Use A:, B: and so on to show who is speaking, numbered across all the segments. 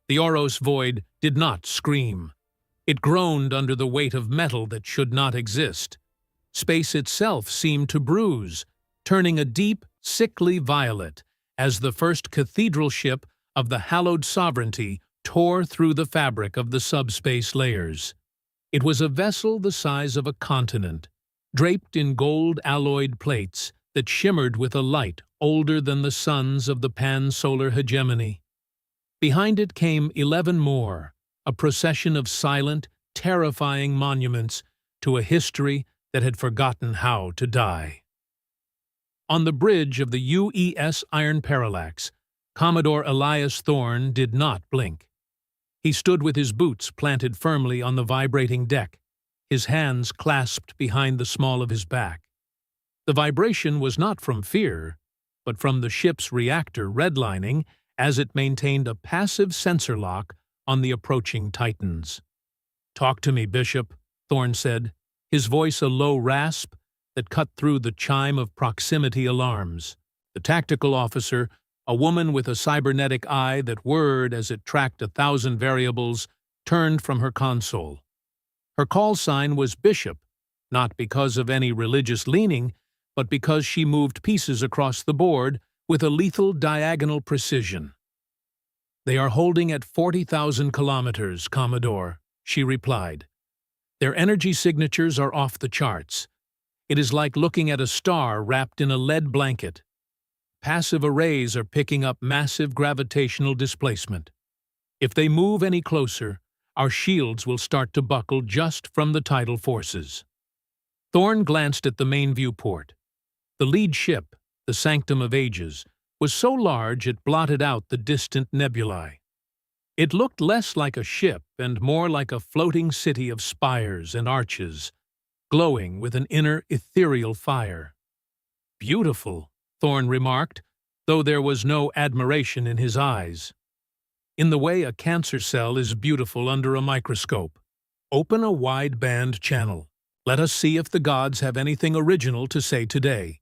A: The Oros void did not scream. It groaned under the weight of metal that should not exist. Space itself seemed to bruise, turning a deep, sickly violet as the first cathedral ship of the Hallowed Sovereignty tore through the fabric of the subspace layers. It was a vessel the size of a continent, draped in gold-alloyed plates that shimmered with a light older than the suns of the pan-solar hegemony. Behind it came 11 more, a procession of silent, terrifying monuments to a history that had forgotten how to die. On the bridge of the UES Iron Parallax, Commodore Elias Thorne did not blink. He stood with his boots planted firmly on the vibrating deck, his hands clasped behind the small of his back. The vibration was not from fear, but from the ship's reactor redlining as it maintained a passive sensor lock on the approaching Titans. "Talk to me, Bishop," Thorne said, his voice a low rasp that cut through the chime of proximity alarms. The tactical officer, a woman with a cybernetic eye that whirred as it tracked 1,000 variables, turned from her console. Her call sign was Bishop, not because of any religious leaning, but because she moved pieces across the board with a lethal diagonal precision. "They are holding at 40,000 kilometers, Commodore," she replied. "Their energy signatures are off the charts. It is like looking at a star wrapped in a lead blanket. Passive arrays are picking up massive gravitational displacement. If they move any closer, our shields will start to buckle just from the tidal forces." Thorne glanced at the main viewport. The lead ship, the Sanctum of Ages, was so large it blotted out the distant nebulae. It looked less like a ship and more like a floating city of spires and arches, glowing with an inner ethereal fire. "Beautiful," Thorne remarked, though there was no admiration in his eyes. "In the way a cancer cell is beautiful under a microscope. Open a wide-band channel. Let us see if the gods have anything original to say today."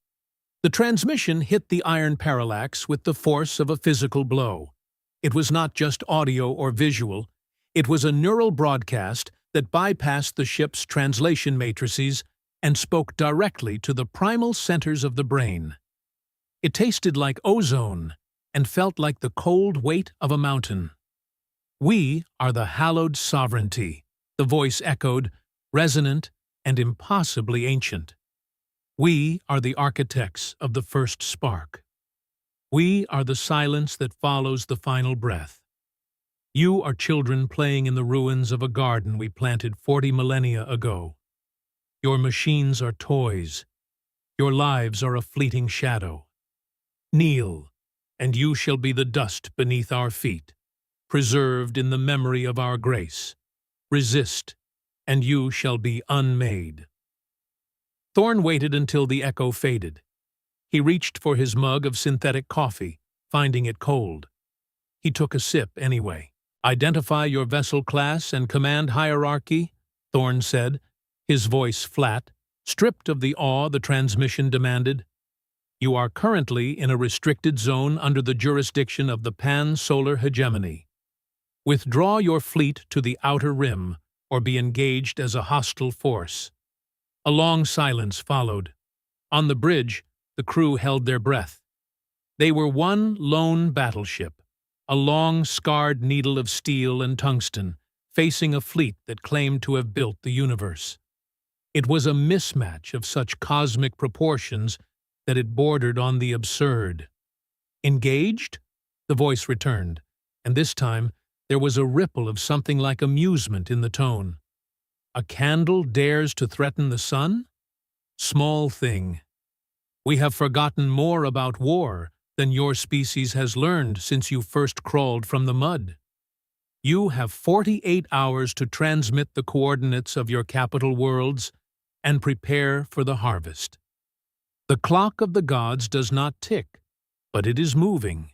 A: The transmission hit the Iron Parallax with the force of a physical blow. It was not just audio or visual. It was a neural broadcast that bypassed the ship's translation matrices and spoke directly to the primal centers of the brain. It tasted like ozone and felt like the cold weight of a mountain. "We are the Hallowed Sovereignty," the voice echoed, resonant and impossibly ancient. "We are the architects of the first spark. We are the silence that follows the final breath. You are children playing in the ruins of a garden we planted 40 millennia ago. Your machines are toys. Your lives are a fleeting shadow. Kneel, and you shall be the dust beneath our feet, preserved in the memory of our grace. Resist, and you shall be unmade." Thorne waited until the echo faded. He reached for his mug of synthetic coffee, finding it cold. He took a sip anyway. "Identify your vessel class and command hierarchy," Thorne said, his voice flat, stripped of the awe the transmission demanded. "You are currently in a restricted zone under the jurisdiction of the pan-solar hegemony. Withdraw your fleet to the outer rim or be engaged as a hostile force." A long silence followed. On the bridge, the crew held their breath. They were one lone battleship, a long, scarred needle of steel and tungsten, facing a fleet that claimed to have built the universe. It was a mismatch of such cosmic proportions that it bordered on the absurd. "Engaged?" the voice returned, and this time there was a ripple of something like amusement in the tone. "A candle dares to threaten the sun? Small thing. We have forgotten more about war than your species has learned since you first crawled from the mud. You have 48 hours to transmit the coordinates of your capital worlds and prepare for the harvest. The clock of the gods does not tick, but it is moving."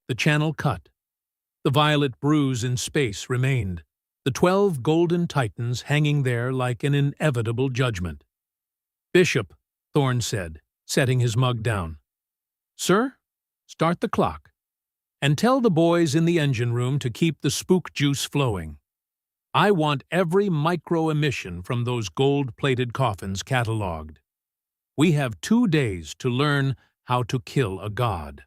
A: The channel cut. The violet bruise in space remained, the 12 golden titans hanging there like an inevitable judgment. "Bishop," Thorne said, setting his mug down. "Sir, start the clock." And tell the boys in the engine room to keep the spook juice flowing. I want every micro-emission from those gold-plated coffins catalogued. We have 2 days to learn how to kill a god."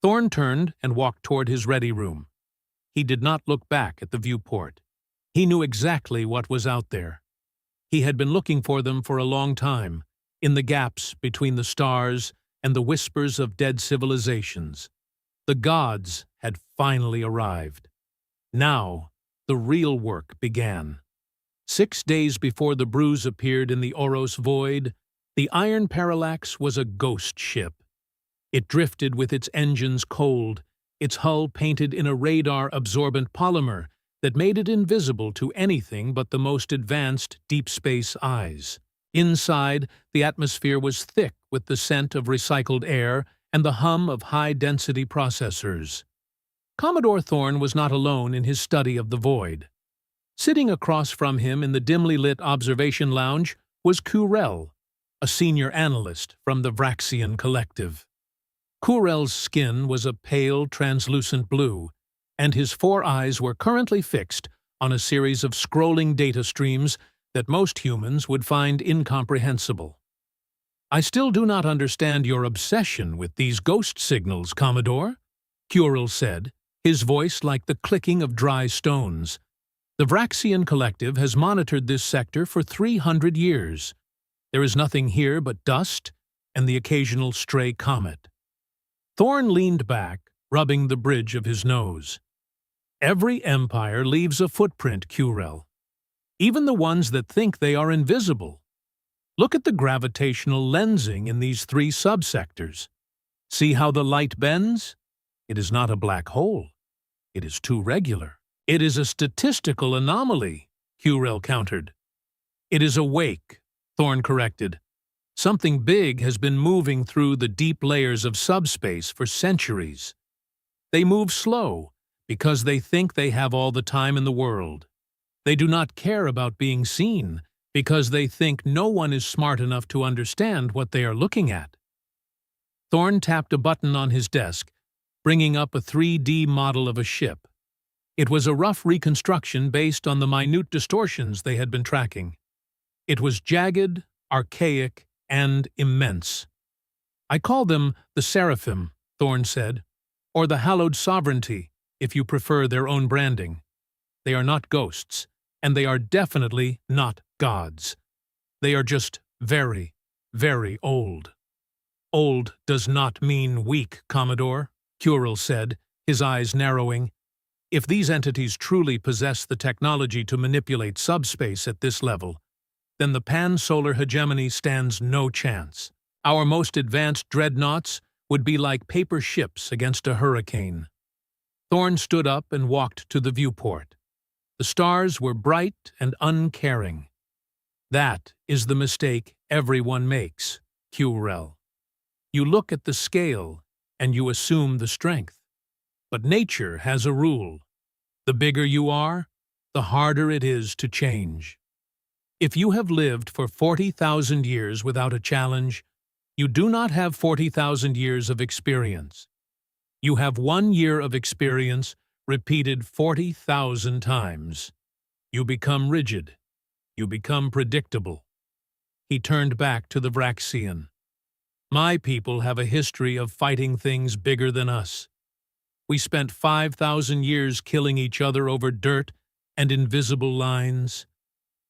A: Thorne turned and walked toward his ready room. He did not look back at the viewport. He knew exactly what was out there. He had been looking for them for a long time, in the gaps between the stars and the whispers of dead civilizations. The gods had finally arrived. Now, the real work began. 6 days before the bruise appeared in the Oros void, the Iron Parallax was a ghost ship. It drifted with its engines cold, its hull painted in a radar-absorbent polymer that made it invisible to anything but the most advanced deep space eyes. Inside, the atmosphere was thick with the scent of recycled air and the hum of high-density processors. Commodore Thorne was not alone in his study of the void. Sitting across from him in the dimly lit observation lounge was Kurel, a senior analyst from the Vraxian Collective. Kurel's skin was a pale, translucent blue, and his 4 eyes were currently fixed on a series of scrolling data streams that most humans would find incomprehensible. "I still do not understand your obsession with these ghost signals, Commodore," Kurel said, his voice like the clicking of dry stones. "The Vraxian Collective has monitored this sector for 300 years. There is nothing here but dust and the occasional stray comet." Thorne leaned back, rubbing the bridge of his nose. "Every empire leaves a footprint, Kurel. Even the ones that think they are invisible. Look at the gravitational lensing in these 3 subsectors. See how the light bends? It is not a black hole. It is too regular." "It is a statistical anomaly," Kurel countered. "It is a wake," Thorne corrected. "Something big has been moving through the deep layers of subspace for centuries. They move slow because they think they have all the time in the world. They do not care about being seen because they think no one is smart enough to understand what they are looking at." Thorne tapped a button on his desk, bringing up a 3D model of a ship. It was a rough reconstruction based on the minute distortions they had been tracking. It was jagged, archaic, and immense. "I call them the Seraphim," Thorne said, "or the Hallowed Sovereignty, if you prefer their own branding. They are not ghosts, and they are definitely not gods. They are just very, very old." "Old does not mean weak, Commodore," Kurel said, his eyes narrowing. "If these entities truly possess the technology to manipulate subspace at this level, then the pan-solar hegemony stands no chance. Our most advanced dreadnoughts would be like paper ships against a hurricane." Thorne stood up and walked to the viewport. The stars were bright and uncaring. "That is the mistake everyone makes, Kurel. You look at the scale and you assume the strength. But nature has a rule. The bigger you are, the harder it is to change. If you have lived for 40,000 years without a challenge, you do not have 40,000 years of experience. You have 1 year of experience repeated 40,000 times. You become rigid. You become predictable." He turned back to the Vraxian. "My people have a history of fighting things bigger than us. We spent 5,000 years killing each other over dirt and invisible lines.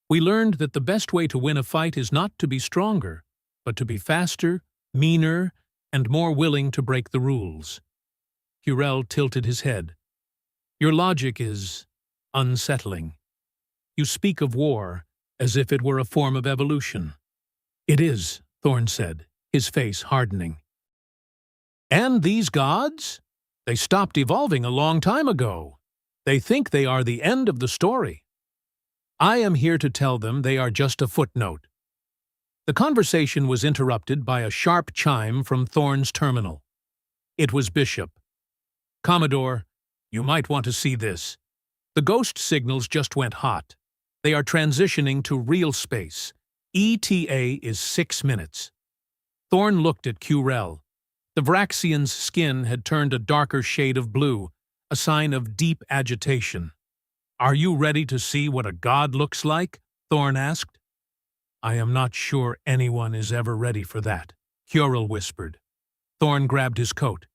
A: We learned that the best way to win a fight is not to be stronger, but to be faster, meaner, and more willing to break the rules." Kurel tilted his head. "Your logic is unsettling. You speak of war as if it were a form of evolution." "It is," Thorne said, his face hardening. "And these gods? They stopped evolving a long time ago. They think they are the end of the story. I am here to tell them they are just a footnote." The conversation was interrupted by a sharp chime from Thorne's terminal. It was Bishop. "Commodore, you might want to see this. The ghost signals just went hot. They are transitioning to real space. ETA is 6 minutes." Thorne looked at Kurel. The Vraxian's skin had turned a darker shade of blue, a sign of deep agitation. "Are you ready to see what a god looks like?" Thorne asked. "I am not sure anyone is ever ready for that," Curel whispered. Thorne grabbed his coat.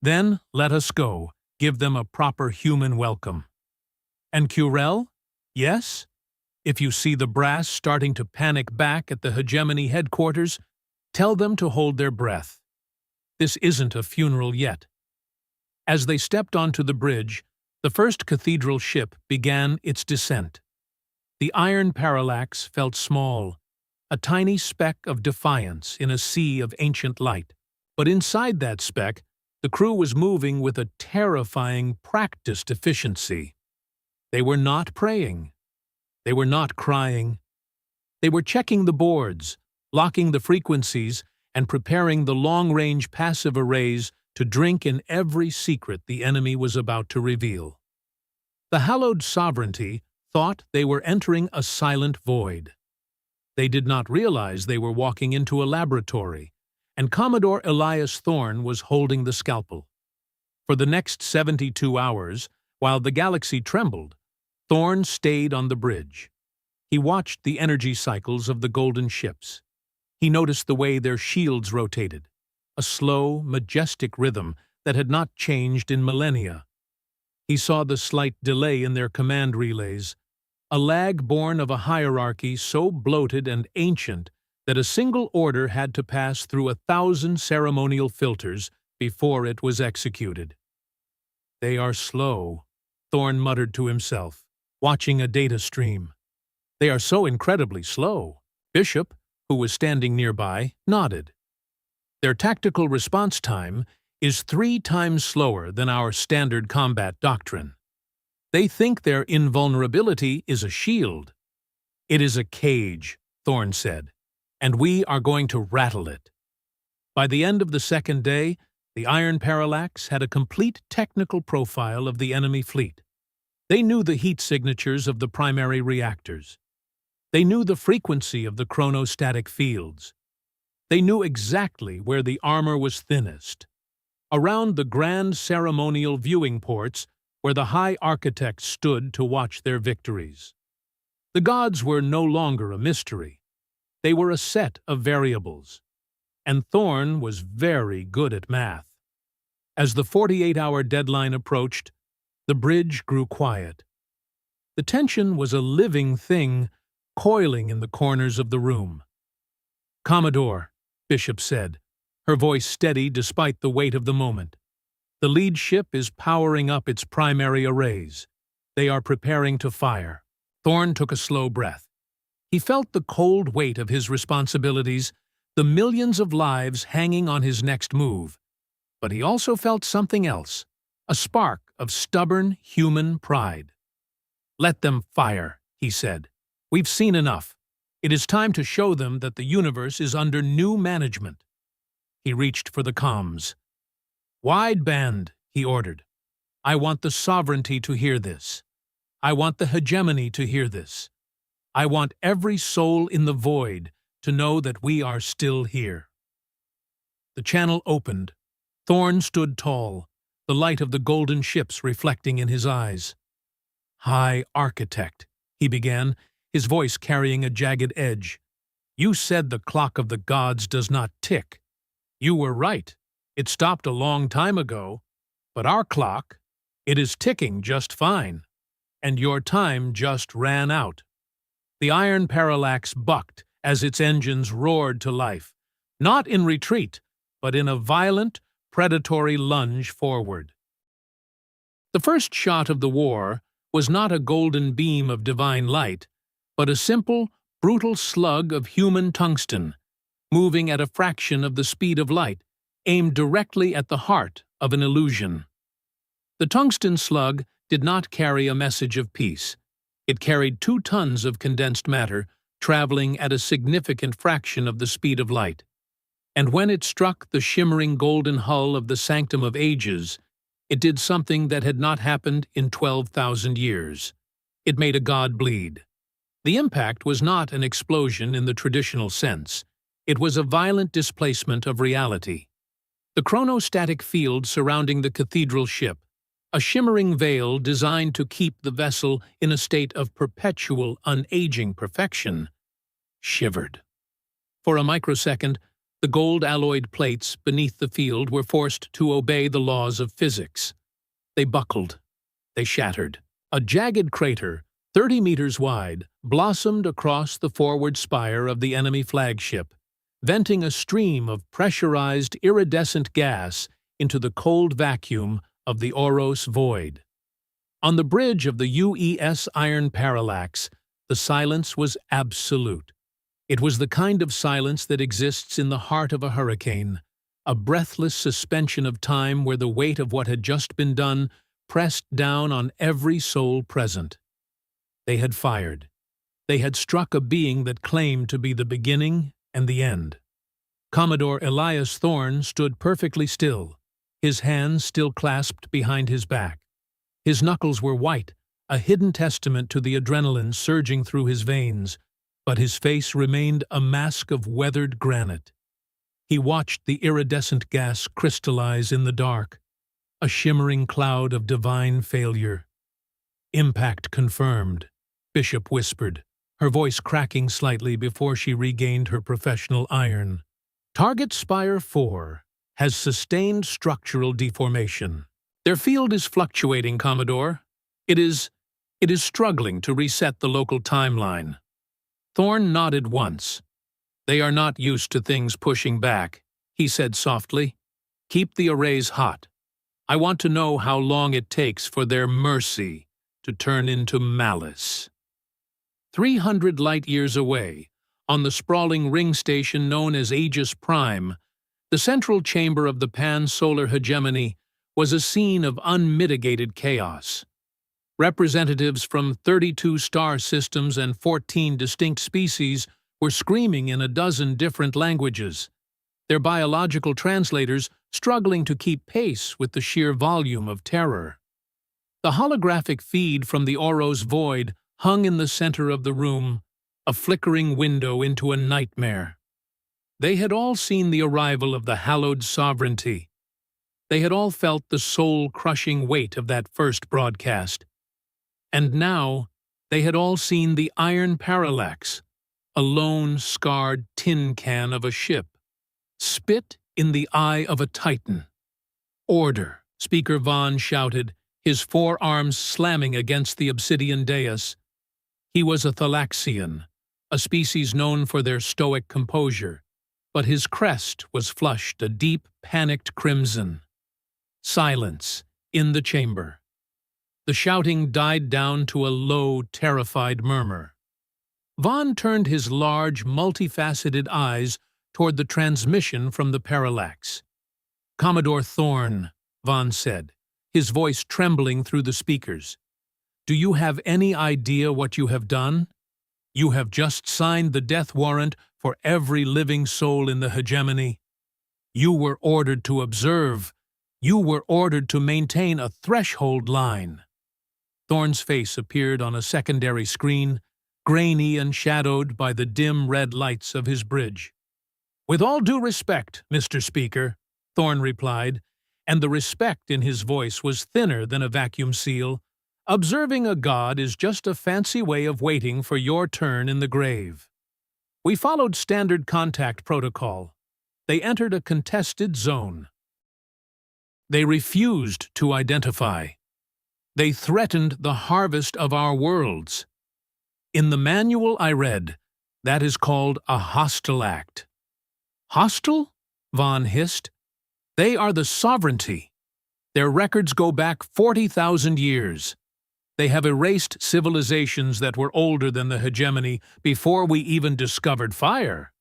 A: "Then let us go, give them a proper human welcome." "And Curel? Yes? If you see the brass starting to panic back at the hegemony headquarters, tell them to hold their breath. This isn't a funeral yet." As they stepped onto the bridge, the first cathedral ship began its descent. The Iron Parallax felt small, a tiny speck of defiance in a sea of ancient light. But inside that speck, the crew was moving with a terrifying, practiced efficiency. They were not praying. They were not crying. They were checking the boards, locking the frequencies, and preparing the long-range passive arrays to drink in every secret the enemy was about to reveal. The Hallowed Sovereignty thought they were entering a silent void. They did not realize they were walking into a laboratory, and Commodore Elias Thorne was holding the scalpel. For the next 72 hours, while the galaxy trembled, Thorne stayed on the bridge. He watched the energy cycles of the golden ships. He noticed the way their shields rotated, a slow, majestic rhythm that had not changed in millennia. He saw the slight delay in their command relays, a lag born of a hierarchy so bloated and ancient that a single order had to pass through 1,000 ceremonial filters before it was executed. "They are slow," Thorne muttered to himself, watching a data stream. "They are so incredibly slow." Bishop, who was standing nearby, nodded. "Their tactical response time is 3 times slower than our standard combat doctrine. They think their invulnerability is a shield." "It is a cage," Thorne said, "and we are going to rattle it." By the end of the second day, the Iron Parallax had a complete technical profile of the enemy fleet. They knew the heat signatures of the primary reactors. They knew the frequency of the chronostatic fields. They knew exactly where the armor was thinnest. Around the grand ceremonial viewing ports where the High Architect stood to watch their victories. The gods were no longer a mystery. They were a set of variables. And Thorne was very good at math. As the 48-hour deadline approached, the bridge grew quiet. The tension was a living thing, coiling in the corners of the room. "Commodore," Bishop said, her voice steady despite the weight of the moment. "The lead ship is powering up its primary arrays. They are preparing to fire." Thorne took a slow breath. He felt the cold weight of his responsibilities, the millions of lives hanging on his next move. But he also felt something else, a spark of stubborn human pride. "Let them fire," he said. "We've seen enough. It is time to show them that the universe is under new management." He reached for the comms. "Wideband," he ordered. "I want the sovereignty to hear this. I want the hegemony to hear this. I want every soul in the void to know that we are still here." The channel opened. Thorne stood tall, the light of the golden ships reflecting in his eyes. "High Architect," he began, his voice carrying a jagged edge. "You said the clock of the gods does not tick. You were right. It stopped a long time ago. But our clock, it is ticking just fine. And your time just ran out." The Iron Parallax bucked as its engines roared to life, not in retreat, but in a violent, predatory lunge forward. The first shot of the war was not a golden beam of divine light, but a simple, brutal slug of human tungsten, moving at a fraction of the speed of light, aimed directly at the heart of an illusion. The tungsten slug did not carry a message of peace. It carried 2 tons of condensed matter, traveling at a significant fraction of the speed of light. And when it struck the shimmering golden hull of the Sanctum of Ages, it did something that had not happened in 12,000 years. It made a god bleed. The impact was not an explosion in the traditional sense. It was a violent displacement of reality. The chronostatic field surrounding the cathedral ship, a shimmering veil designed to keep the vessel in a state of perpetual, unaging perfection, shivered. For a microsecond, the gold-alloyed plates beneath the field were forced to obey the laws of physics. They buckled. They shattered. A jagged crater, 30 meters wide, blossomed across the forward spire of the enemy flagship, venting a stream of pressurized iridescent gas into the cold vacuum of the Oros void. On the bridge of the UES Iron Parallax, the silence was absolute. It was the kind of silence that exists in the heart of a hurricane, a breathless suspension of time where the weight of what had just been done pressed down on every soul present. They had fired. They had struck a being that claimed to be the beginning and the end. Commodore Elias Thorne stood perfectly still, his hands still clasped behind his back. His knuckles were white, a hidden testament to the adrenaline surging through his veins, but his face remained a mask of weathered granite. He watched the iridescent gas crystallize in the dark, a shimmering cloud of divine failure. "Impact confirmed," Bishop whispered, her voice cracking slightly before she regained her professional iron. "Target Spire 4 has sustained structural deformation. Their field is fluctuating, Commodore. It is struggling to reset the local timeline." Thorne nodded once. "They are not used to things pushing back," he said softly. "Keep the arrays hot. I want to know how long it takes for their mercy to turn into malice." 300 light-years away, on the sprawling ring station known as Aegis Prime, the central chamber of the pan-solar hegemony was a scene of unmitigated chaos. Representatives from 32 star systems and 14 distinct species were screaming in a dozen different languages, their biological translators struggling to keep pace with the sheer volume of terror. The holographic feed from the Oros void hung in the center of the room, a flickering window into a nightmare. They had all seen the arrival of the Hallowed Sovereignty. They had all felt the soul-crushing weight of that first broadcast. And now, they had all seen the Iron Parallax, a lone, scarred tin can of a ship, spit in the eye of a titan. "Order," Speaker Vaughn shouted, his forearms slamming against the obsidian dais. He was a Thalaxian, a species known for their stoic composure, but his crest was flushed a deep, panicked crimson. Silence in the chamber. The shouting died down to a low, terrified murmur. Vaughn turned his large, multifaceted eyes toward the transmission from the Parallax. "Commodore Thorne," Vaughn said, his voice trembling through the speakers, "do you have any idea what you have done? You have just signed the death warrant for every living soul in the hegemony. You were ordered to observe. You were ordered to maintain a threshold line." Thorne's face appeared on a secondary screen, grainy and shadowed by the dim red lights of his bridge. "With all due respect, Mr. Speaker," Thorne replied, and the respect in his voice was thinner than a vacuum seal, "observing a god is just a fancy way of waiting for your turn in the grave. We followed standard contact protocol. They entered a contested zone. They refused to identify. They threatened the harvest of our worlds. In the manual I read, that is called a hostile act." "Hostile?" Vaughn hissed. "They are the sovereignty. Their records go back 40,000 years. They have erased civilizations that were older than the hegemony before we even discovered fire.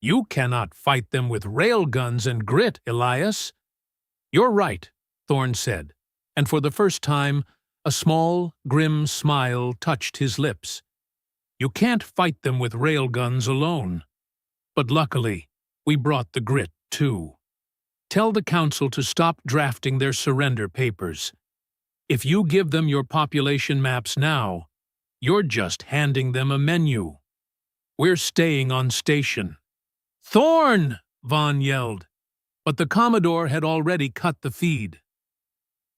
A: You cannot fight them with railguns and grit, Elias." "You're right," Thorne said, and for the first time, a small, grim smile touched his lips. "You can't fight them with railguns alone. But luckily, we brought the grit, too. Tell the Council to stop drafting their surrender papers. If you give them your population maps now, you're just handing them a menu. We're staying on station." "Thorne!" Vaughn yelled. But the Commodore had already cut the feed.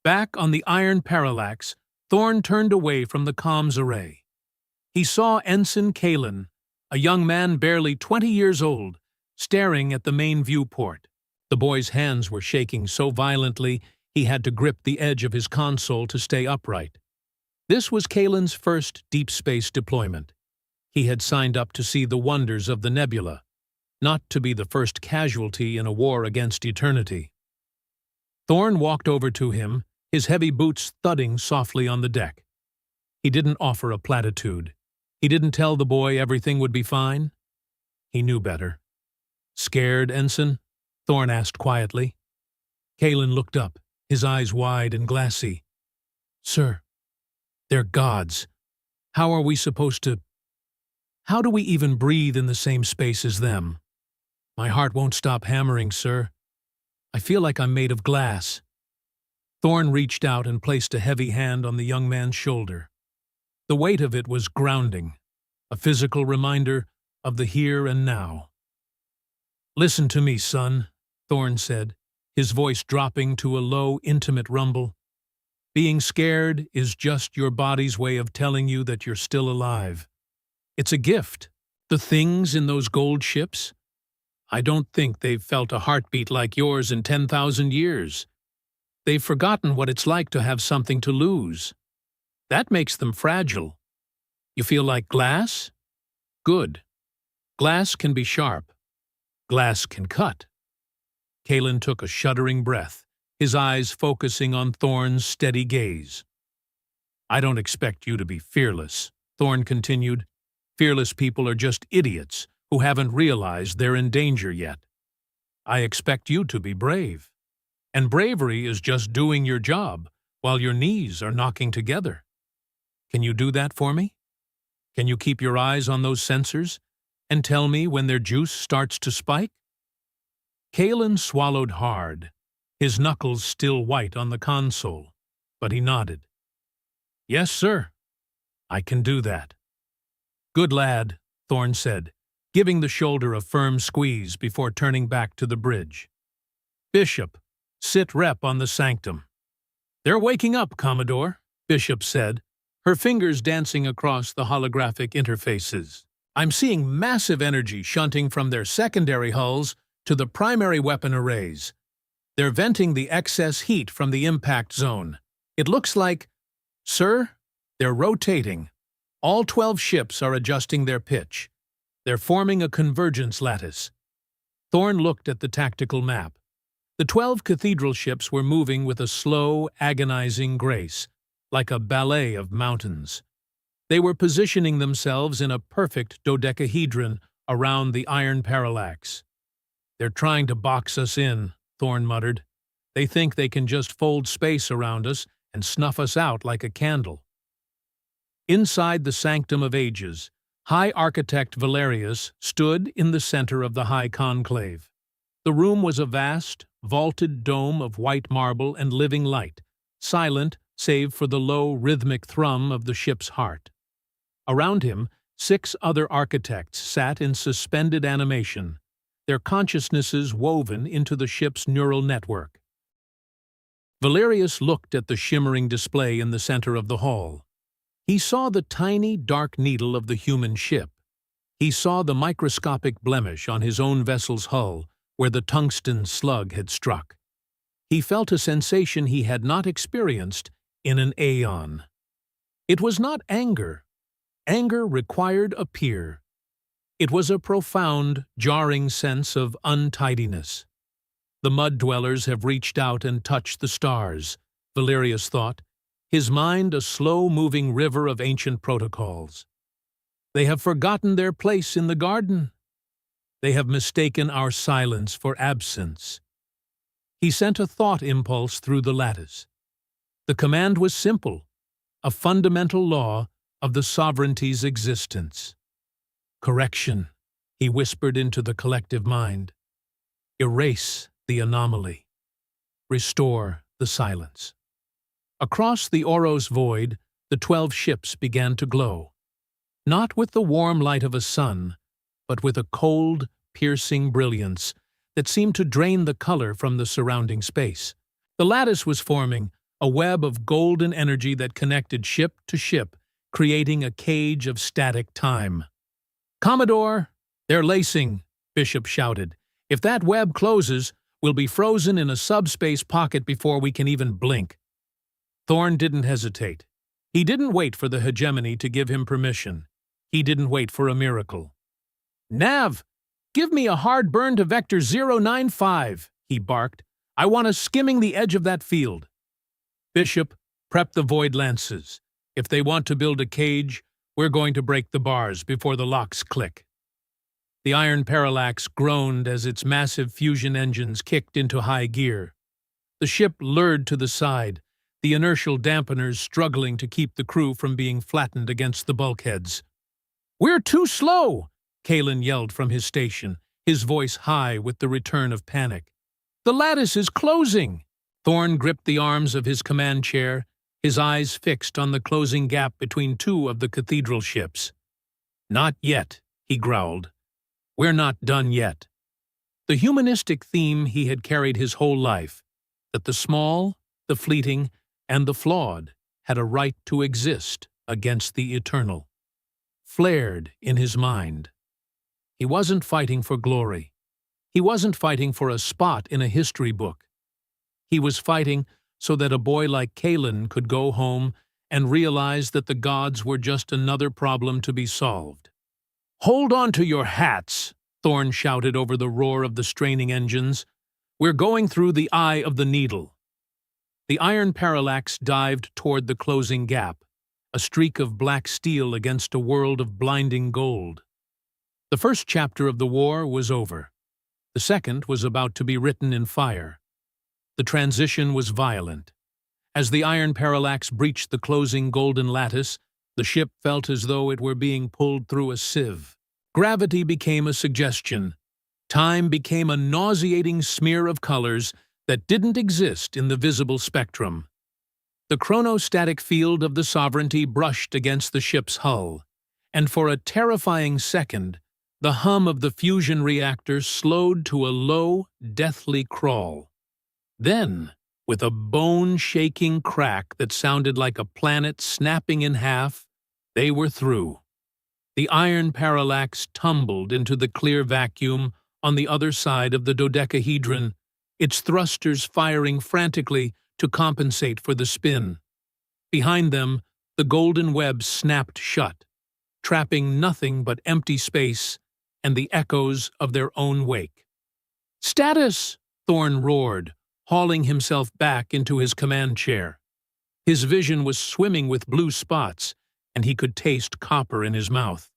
A: Back on the Iron Parallax, Thorne turned away from the comms array. He saw Ensign Kalen, a young man barely 20 years old, staring at the main viewport. The boy's hands were shaking so violently he had to grip the edge of his console to stay upright. This was Kalen's first deep space deployment. He had signed up to see the wonders of the nebula, not to be the first casualty in a war against eternity. Thorne walked over to him, his heavy boots thudding softly on the deck. He didn't offer a platitude. He didn't tell the boy everything would be fine. He knew better. "Scared, Ensign?" Thorne asked quietly. Kalen looked up, his eyes wide and glassy. "Sir, they're gods. How are we supposed to... How do we even breathe in the same space as them? My heart won't stop hammering, sir. I feel like I'm made of glass." Thorne reached out and placed a heavy hand on the young man's shoulder. The weight of it was grounding, a physical reminder of the here and now. "Listen to me, son," Thorne said, his voice dropping to a low, intimate rumble. "Being scared is just your body's way of telling you that you're still alive. It's a gift. The things in those gold ships, I don't think they've felt a heartbeat like yours in 10,000 years. They've forgotten what it's like to have something to lose. That makes them fragile. You feel like glass? Good. Glass can be sharp. Glass can cut." Kalen took a shuddering breath, his eyes focusing on Thorne's steady gaze. "I don't expect you to be fearless," Thorne continued. "Fearless people are just idiots who haven't realized they're in danger yet. I expect you to be brave. And bravery is just doing your job while your knees are knocking together. Can you do that for me? Can you keep your eyes on those sensors and tell me when their juice starts to spike?" Kalen swallowed hard, his knuckles still white on the console, but he nodded. "Yes, sir. I can do that." "Good lad," Thorne said, giving the shoulder a firm squeeze before turning back to the bridge. "Bishop, sit rep on the sanctum." "They're waking up, Commodore," Bishop said, her fingers dancing across the holographic interfaces. "I'm seeing massive energy shunting from their secondary hulls to the primary weapon arrays. They're venting the excess heat from the impact zone. It looks like... Sir, they're rotating. All 12 ships are adjusting their pitch. They're forming a convergence lattice." Thorne looked at the tactical map. The 12 Cathedral-Ships were moving with a slow, agonizing grace, like a ballet of mountains. They were positioning themselves in a perfect dodecahedron around the Iron Parallax. "They're trying to box us in," Thorne muttered. "They think they can just fold space around us and snuff us out like a candle." Inside the Sanctum of Ages, High Architect Valerius stood in the center of the High Conclave. The room was a vast, vaulted dome of white marble and living light, silent save for the low, rhythmic thrum of the ship's heart. Around him, 6 other architects sat in suspended animation, their consciousnesses woven into the ship's neural network. Valerius looked at the shimmering display in the center of the hall. He saw the tiny, dark needle of the human ship. He saw the microscopic blemish on his own vessel's hull where the tungsten slug had struck. He felt a sensation he had not experienced in an aeon. It was not anger. Anger required a peer. It was a profound, jarring sense of untidiness. The mud dwellers have reached out and touched the stars, Valerius thought, his mind a slow-moving river of ancient protocols. They have forgotten their place in the garden. They have mistaken our silence for absence. He sent a thought impulse through the lattice. The command was simple, a fundamental law of the sovereignty's existence. Correction, he whispered into the collective mind. Erase the anomaly. Restore the silence. Across the Oros void, the 12 ships began to glow. Not with the warm light of a sun, but with a cold, piercing brilliance that seemed to drain the color from the surrounding space. The lattice was forming, a web of golden energy that connected ship to ship, creating a cage of static time. "Commodore, they're lacing," Bishop shouted. "If that web closes, we'll be frozen in a subspace pocket before we can even blink." Thorne didn't hesitate. He didn't wait for the hegemony to give him permission. He didn't wait for a miracle. "Nav, give me a hard burn to Vector 095, he barked. "I want us skimming the edge of that field." "Bishop, prep the void lances. If they want to build a cage, we're going to break the bars before the locks click." The Iron Parallax groaned as its massive fusion engines kicked into high gear. The ship lured to the side, the inertial dampeners struggling to keep the crew from being flattened against the bulkheads. "We're too slow!" Kalen yelled from his station, his voice high with the return of panic. "The lattice is closing!" Thorne gripped the arms of his command chair, his eyes fixed on the closing gap between two of the Cathedral-Ships. "Not yet," he growled. "We're not done yet." The humanistic theme he had carried his whole life, that the small, the fleeting, and the flawed had a right to exist against the eternal, flared in his mind. He wasn't fighting for glory. He wasn't fighting for a spot in a history book. He was fighting so that a boy like Kalen could go home and realize that the gods were just another problem to be solved. "Hold on to your hats," Thorne shouted over the roar of the straining engines. "We're going through the eye of the needle." The Iron Parallax dived toward the closing gap, a streak of black steel against a world of blinding gold. The first chapter of the war was over. The second was about to be written in fire. The transition was violent. As the Iron Parallax breached the closing golden lattice, the ship felt as though it were being pulled through a sieve. Gravity became a suggestion. Time became a nauseating smear of colors that didn't exist in the visible spectrum. The chronostatic field of the Sovereignty brushed against the ship's hull, and for a terrifying second, the hum of the fusion reactor slowed to a low, deathly crawl. Then, with a bone-shaking crack that sounded like a planet snapping in half, they were through. The Iron Parallax tumbled into the clear vacuum on the other side of the dodecahedron, its thrusters firing frantically to compensate for the spin. Behind them, the golden web snapped shut, trapping nothing but empty space and the echoes of their own wake. "Status!" Thorne roared, hauling himself back into his command chair. His vision was swimming with blue spots, and he could taste copper in his mouth.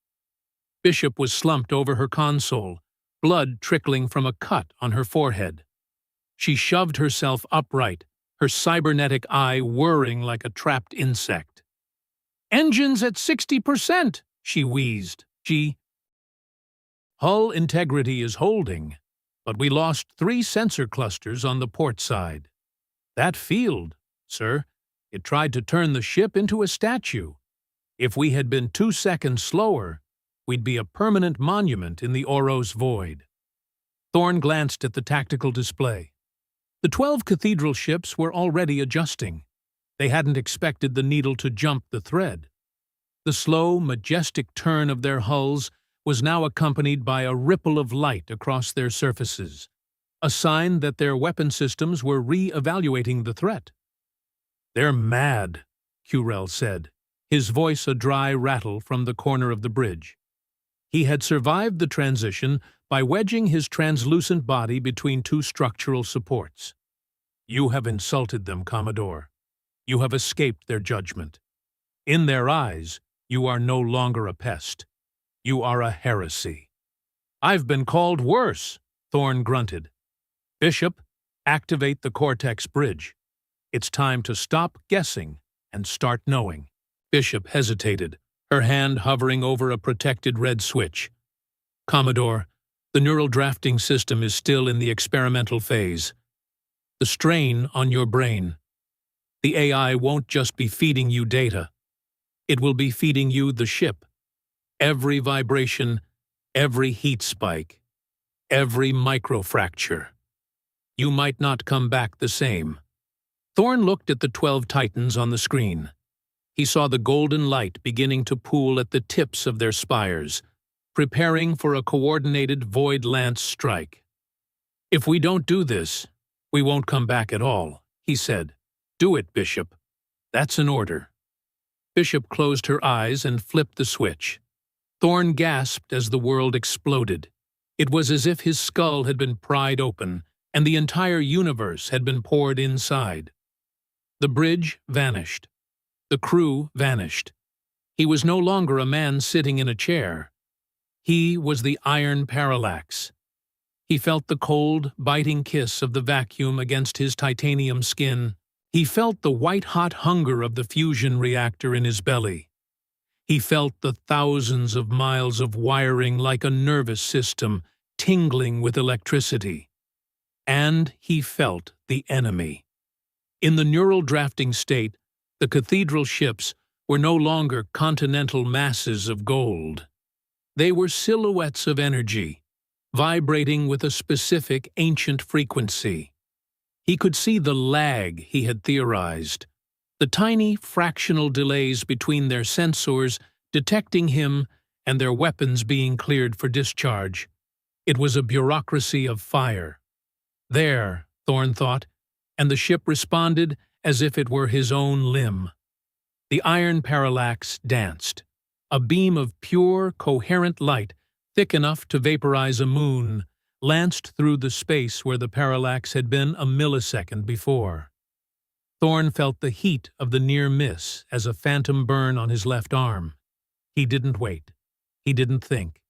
A: Bishop was slumped over her console, blood trickling from a cut on her forehead. She shoved herself upright, her cybernetic eye whirring like a trapped insect. "Engines at 60%, she wheezed. "Hull integrity is holding, but we lost 3 sensor clusters on the port side. That field, sir, it tried to turn the ship into a statue. If we had been 2 seconds slower, we'd be a permanent monument in the Oros void." Thorne glanced at the tactical display. The 12 Cathedral-Ships were already adjusting. They hadn't expected the needle to jump the thread. The slow, majestic turn of their hulls was now accompanied by a ripple of light across their surfaces, a sign that their weapon systems were re-evaluating the threat. "They're mad," Curell said, his voice a dry rattle from the corner of the bridge. He had survived the transition by wedging his translucent body between 2 structural supports. "You have insulted them, Commodore. You have escaped their judgment. In their eyes, you are no longer a pest. You are a heresy." "I've been called worse," Thorne grunted. "Bishop, activate the Cortex bridge. It's time to stop guessing and start knowing." Bishop hesitated, her hand hovering over a protected red switch. "Commodore, the neural drafting system is still in the experimental phase. The strain on your brain. The AI won't just be feeding you data. It will be feeding you the ship. Every vibration, every heat spike. every microfracture. You might not come back the same. Thorne looked at the 12 titans on the screen. He saw the golden light beginning to pool at the tips of their spires, preparing for a coordinated void lance strike. "If we don't do this, we won't come back at all," he said. "Do it, Bishop. That's an order." Bishop closed her eyes and flipped the switch. Thorne gasped as the world exploded. It was as if his skull had been pried open and the entire universe had been poured inside. The bridge vanished. The crew vanished. He was no longer a man sitting in a chair. He was the Iron Parallax. He felt the cold, biting kiss of the vacuum against his titanium skin. He felt the white-hot hunger of the fusion reactor in his belly. He felt the thousands of miles of wiring like a nervous system tingling with electricity. And he felt the enemy. In the neural drafting state, the Cathedral-Ships were no longer continental masses of gold. They were silhouettes of energy, vibrating with a specific ancient frequency. He could see the lag he had theorized, the tiny fractional delays between their sensors detecting him and their weapons being cleared for discharge. It was a bureaucracy of fire. There, Thorne thought, and the ship responded as if it were his own limb. The Iron Parallax danced, a beam of pure, coherent light, thick enough to vaporize a moon, lanced through the space where the parallax had been a millisecond before. Thorne felt the heat of the near miss as a phantom burn on his left arm. He didn't wait. He didn't think.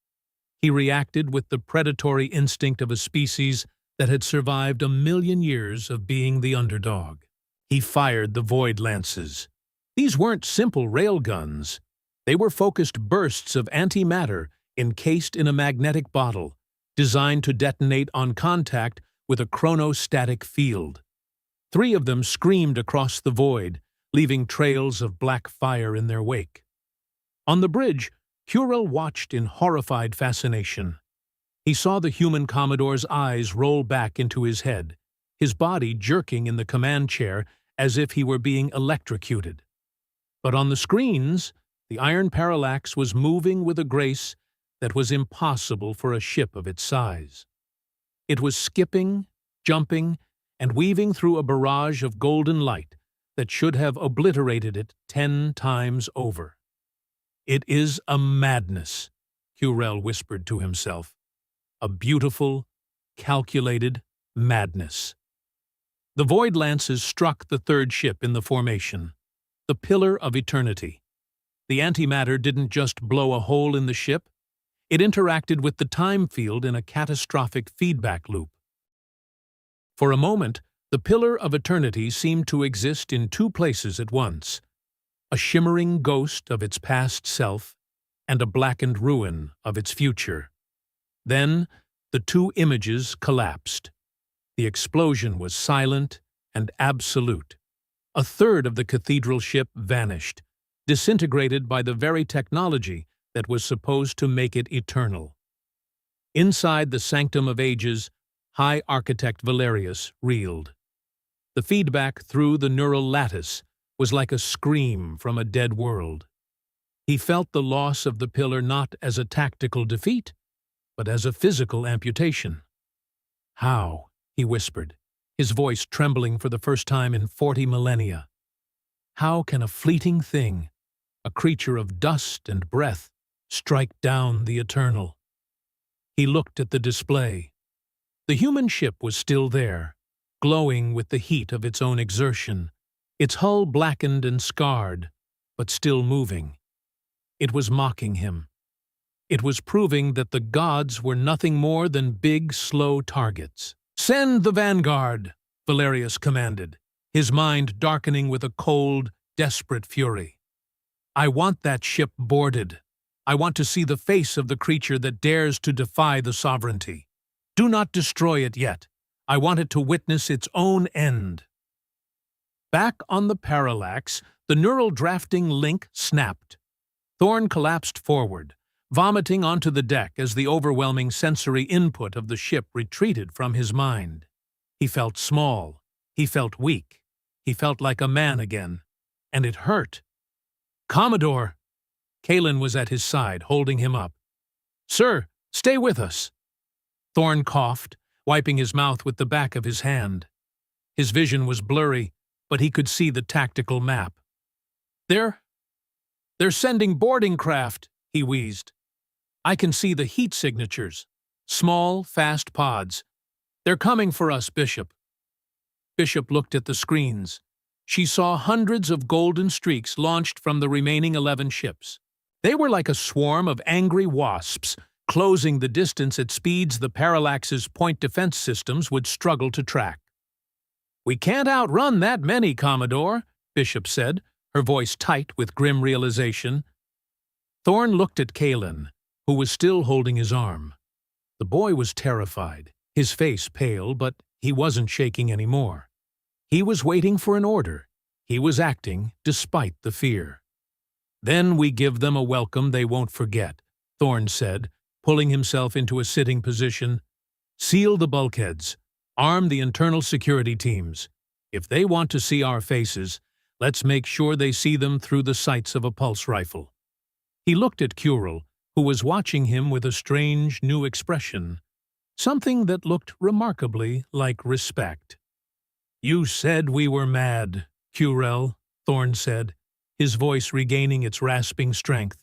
A: He reacted with the predatory instinct of a species that had survived 1,000,000 years of being the underdog. He fired the void lances. These weren't simple railguns. They were focused bursts of antimatter encased in a magnetic bottle, designed to detonate on contact with a chronostatic field. 3 of them screamed across the void, leaving trails of black fire in their wake. On the bridge, Curel watched in horrified fascination. He saw the human Commodore's eyes roll back into his head, his body jerking in the command chair as if he were being electrocuted. But on the screens, the Iron Parallax was moving with a grace that was impossible for a ship of its size. It was skipping, jumping, and weaving through a barrage of golden light that should have obliterated it 10 times over. "It is a madness," Curel whispered to himself. "A beautiful, calculated madness." The void lances struck the 3rd ship in the formation, the Pillar of Eternity. The antimatter didn't just blow a hole in the ship, it interacted with the time field in a catastrophic feedback loop. For a moment, the Pillar of Eternity seemed to exist in 2 places at once, a shimmering ghost of its past self and a blackened ruin of its future. Then, the 2 images collapsed. The explosion was silent and absolute. A third of the cathedral ship vanished, disintegrated by the very technology that was supposed to make it eternal. Inside the Sanctum of Ages, High Architect Valerius reeled. The feedback through the neural lattice was like a scream from a dead world. He felt the loss of the pillar not as a tactical defeat, but as a physical amputation. "How?" he whispered, his voice trembling for the first time in 40 millennia. "How can a fleeting thing, a creature of dust and breath, strike down the eternal?" He looked at the display. The human ship was still there, glowing with the heat of its own exertion, its hull blackened and scarred, but still moving. It was mocking him. It was proving that the gods were nothing more than big, slow targets. "Send the vanguard," Valerius commanded, his mind darkening with a cold, desperate fury. "I want that ship boarded. I want to see the face of the creature that dares to defy the sovereignty. Do not destroy it yet. I want it to witness its own end." Back on the Parallax, the neural drafting link snapped. Thorne collapsed forward, vomiting onto the deck as the overwhelming sensory input of the ship retreated from his mind. He felt small. He felt weak. He felt like a man again. And it hurt. "Commodore!" Kalen was at his side, holding him up. "Sir, stay with us." Thorne coughed, wiping his mouth with the back of his hand. His vision was blurry, but he could see the tactical map. They're sending boarding craft," he wheezed. "I can see the heat signatures. Small, fast pods. They're coming for us, Bishop." Bishop looked at the screens. She saw hundreds of golden streaks launched from the remaining 11 ships. They were like a swarm of angry wasps, closing the distance at speeds the Parallax's point defense systems would struggle to track. "We can't outrun that many, Commodore," Bishop said, her voice tight with grim realization. Thorne looked at Kalen, who was still holding his arm. The boy was terrified, his face pale, but he wasn't shaking anymore. He was waiting for an order. He was acting despite the fear. "Then we give them a welcome they won't forget," Thorne said, pulling himself into a sitting position. "Seal the bulkheads. Arm the internal security teams. If they want to see our faces, let's make sure they see them through the sights of a pulse rifle." He looked at Curel, who was watching him with a strange new expression, something that looked remarkably like respect. "You said we were mad, Curel," Thorne said, his voice regaining its rasping strength.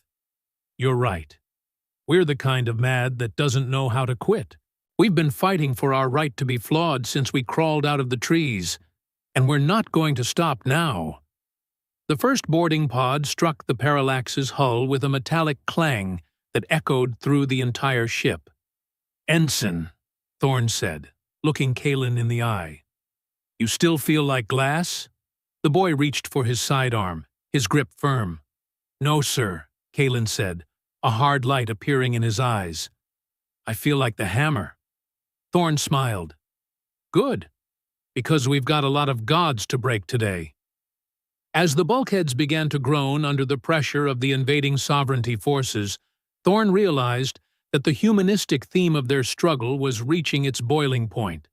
A: "You're right. We're the kind of mad that doesn't know how to quit. We've been fighting for our right to be flawed since we crawled out of the trees, and we're not going to stop now." The first boarding pod struck the Parallax's hull with a metallic clang that echoed through the entire ship. "Ensign," Thorne said, looking Kalen in the eye. "You still feel like glass?" The boy reached for his sidearm, his grip firm. "No, sir," Kalen said, a hard light appearing in his eyes. "I feel like the hammer." Thorne smiled. "Good, because we've got a lot of gods to break today." As the bulkheads began to groan under the pressure of the invading sovereignty forces, Thorne realized that the humanistic theme of their struggle was reaching its boiling point.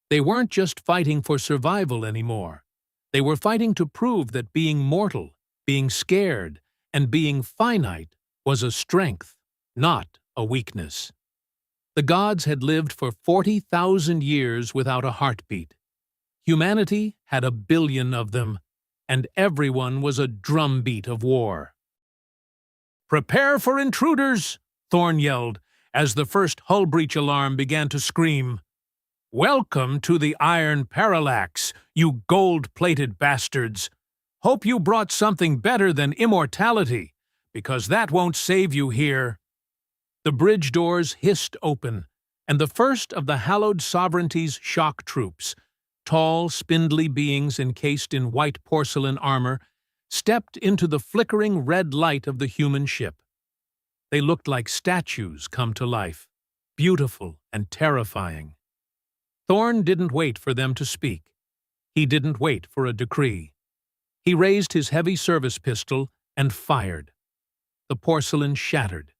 A: They weren't just fighting for survival anymore. They were fighting to prove that being mortal, being scared, and being finite was a strength, not a weakness. The gods had lived for 40,000 years without a heartbeat. Humanity had 1 billion of them, and everyone was a drumbeat of war. "Prepare for intruders!" Thorne yelled, as the first hull breach alarm began to scream. "Welcome to the Iron Parallax, you gold-plated bastards! Hope you brought something better than immortality, because that won't save you here." The bridge doors hissed open, and the first of the Hallowed Sovereignty's shock troops, tall, spindly beings encased in white porcelain armor, stepped into the flickering red light of the human ship. They looked like statues come to life, beautiful and terrifying. Thorne didn't wait for them to speak. He didn't wait for a decree. He raised his heavy service pistol and fired. The porcelain shattered.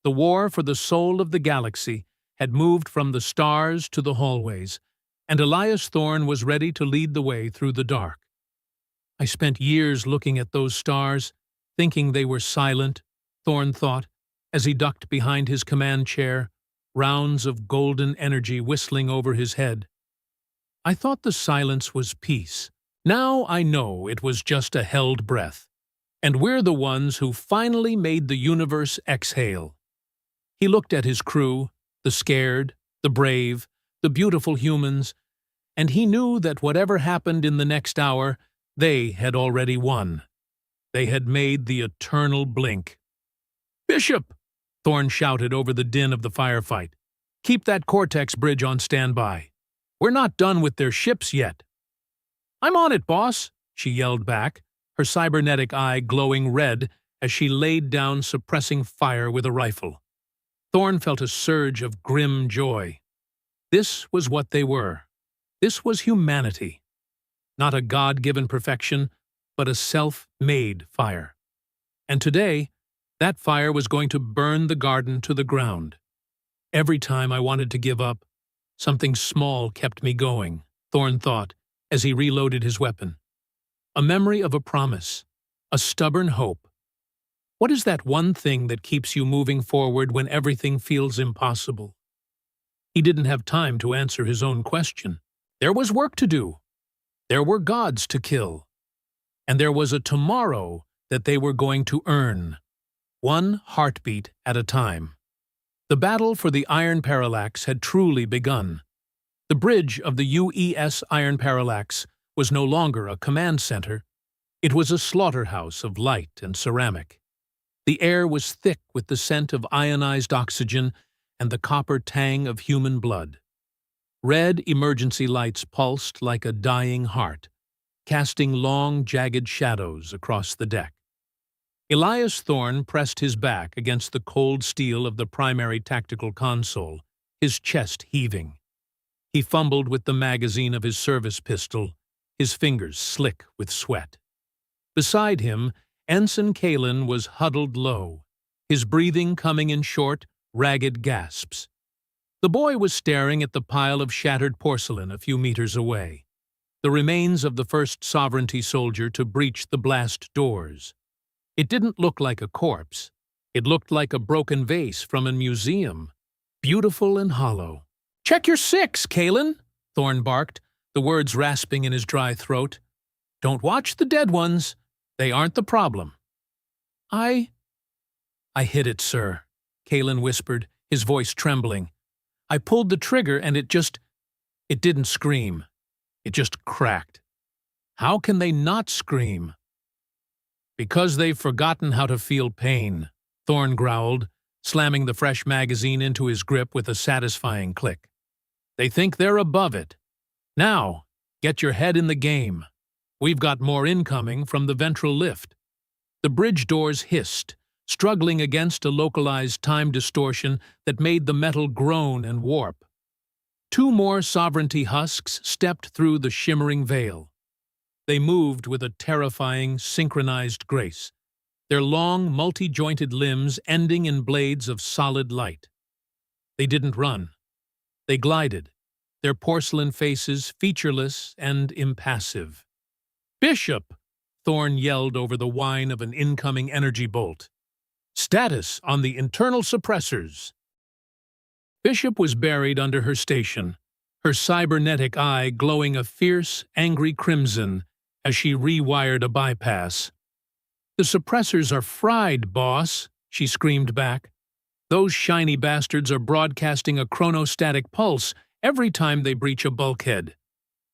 A: The war for the soul of the galaxy had moved from the stars to the hallways, and Elias Thorne was ready to lead the way through the dark. "I spent years looking at those stars, thinking they were silent," Thorne thought, as he ducked behind his command chair, rounds of golden energy whistling over his head. "I thought the silence was peace. Now I know it was just a held breath, and we're the ones who finally made the universe exhale." He looked at his crew, the scared, the brave, the beautiful humans, and he knew that whatever happened in the next hour, they had already won. They had made the eternal blink. "Bishop!" Thorne shouted over the din of the firefight. "Keep that Cortex bridge on standby. We're not done with their ships yet." "I'm on it, boss," she yelled back, her cybernetic eye glowing red as she laid down suppressing fire with a rifle. Thorne felt a surge of grim joy. This was what they were. This was humanity. Not a God-given perfection, but a self-made fire. And today, That fire was going to burn the garden to the ground. Every time I wanted to give up, something small kept me going, Thorne thought, as he reloaded his weapon. A memory of a promise, a stubborn hope. What is that one thing that keeps you moving forward when everything feels impossible? He didn't have time to answer his own question. There was work to do. There were gods to kill. And there was a tomorrow that they were going to earn, one heartbeat at a time. The battle for the Iron Parallax had truly begun. The bridge of the UES Iron Parallax was no longer a command center. It was a slaughterhouse of light and ceramic. The air was thick with the scent of ionized oxygen and the copper tang of human blood. Red emergency lights pulsed like a dying heart, casting long, jagged shadows across the deck. Elias Thorne pressed his back against the cold steel of the primary tactical console, his chest heaving. He fumbled with the magazine of his service pistol, his fingers slick with sweat. Beside him, Ensign Kalen was huddled low, his breathing coming in short, ragged gasps. The boy was staring at the pile of shattered porcelain a few meters away, the remains of the first Sovereignty soldier to breach the blast doors. It didn't look like a corpse. It looked like a broken vase from a museum, beautiful and hollow. "Check your six, Kalen," Thorne barked, the words rasping in his dry throat. "Don't watch the dead ones. They aren't the problem." I hit it, sir," Kalen whispered, his voice trembling. "I pulled the trigger and it didn't scream. It just cracked. How can they not scream?" "Because they've forgotten how to feel pain," Thorne growled, slamming the fresh magazine into his grip with a satisfying click. "They think they're above it. Now, get your head in the game. We've got more incoming from the ventral lift." The bridge doors hissed, struggling against a localized time distortion that made the metal groan and warp. Two more Sovereignty husks stepped through the shimmering veil. They moved with a terrifying, synchronized grace, their long, multi-jointed limbs ending in blades of solid light. They didn't run. They glided, their porcelain faces featureless and impassive. "Bishop!" Thorne yelled over the whine of an incoming energy bolt. "Status on the internal suppressors." Bishop was buried under her station, her cybernetic eye glowing a fierce, angry crimson as she rewired a bypass. "The suppressors are fried, boss," she screamed back. "Those shiny bastards are broadcasting a chronostatic pulse every time they breach a bulkhead.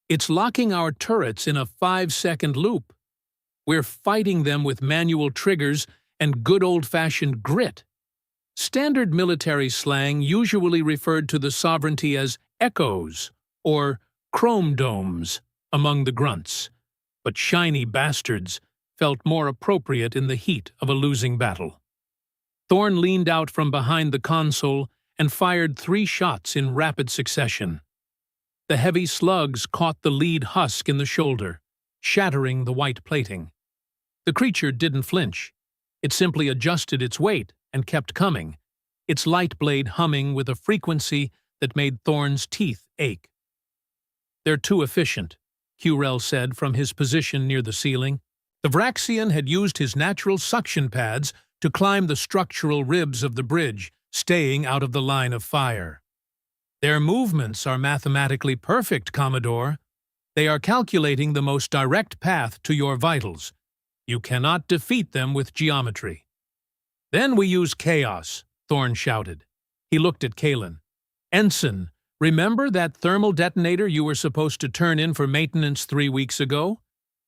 A: It's locking our turrets in a 5-second loop. We're fighting them with manual triggers and good old-fashioned grit." Standard military slang usually referred to the Sovereignty as echoes or chrome domes among the grunts, but shiny bastards felt more appropriate in the heat of a losing battle. Thorne leaned out from behind the console and fired 3 shots in rapid succession. The heavy slugs caught the lead husk in the shoulder, shattering the white plating. The creature didn't flinch. It simply adjusted its weight and kept coming, its light blade humming with a frequency that made Thorne's teeth ache. "They're too efficient," Curell said from his position near the ceiling. The Vraxian had used his natural suction pads to climb the structural ribs of the bridge, staying out of the line of fire. "Their movements are mathematically perfect, Commodore. They are calculating the most direct path to your vitals. You cannot defeat them with geometry." "Then we use chaos," Thorne shouted. He looked at Kalen. "Ensign, remember that thermal detonator you were supposed to turn in for maintenance 3 weeks ago?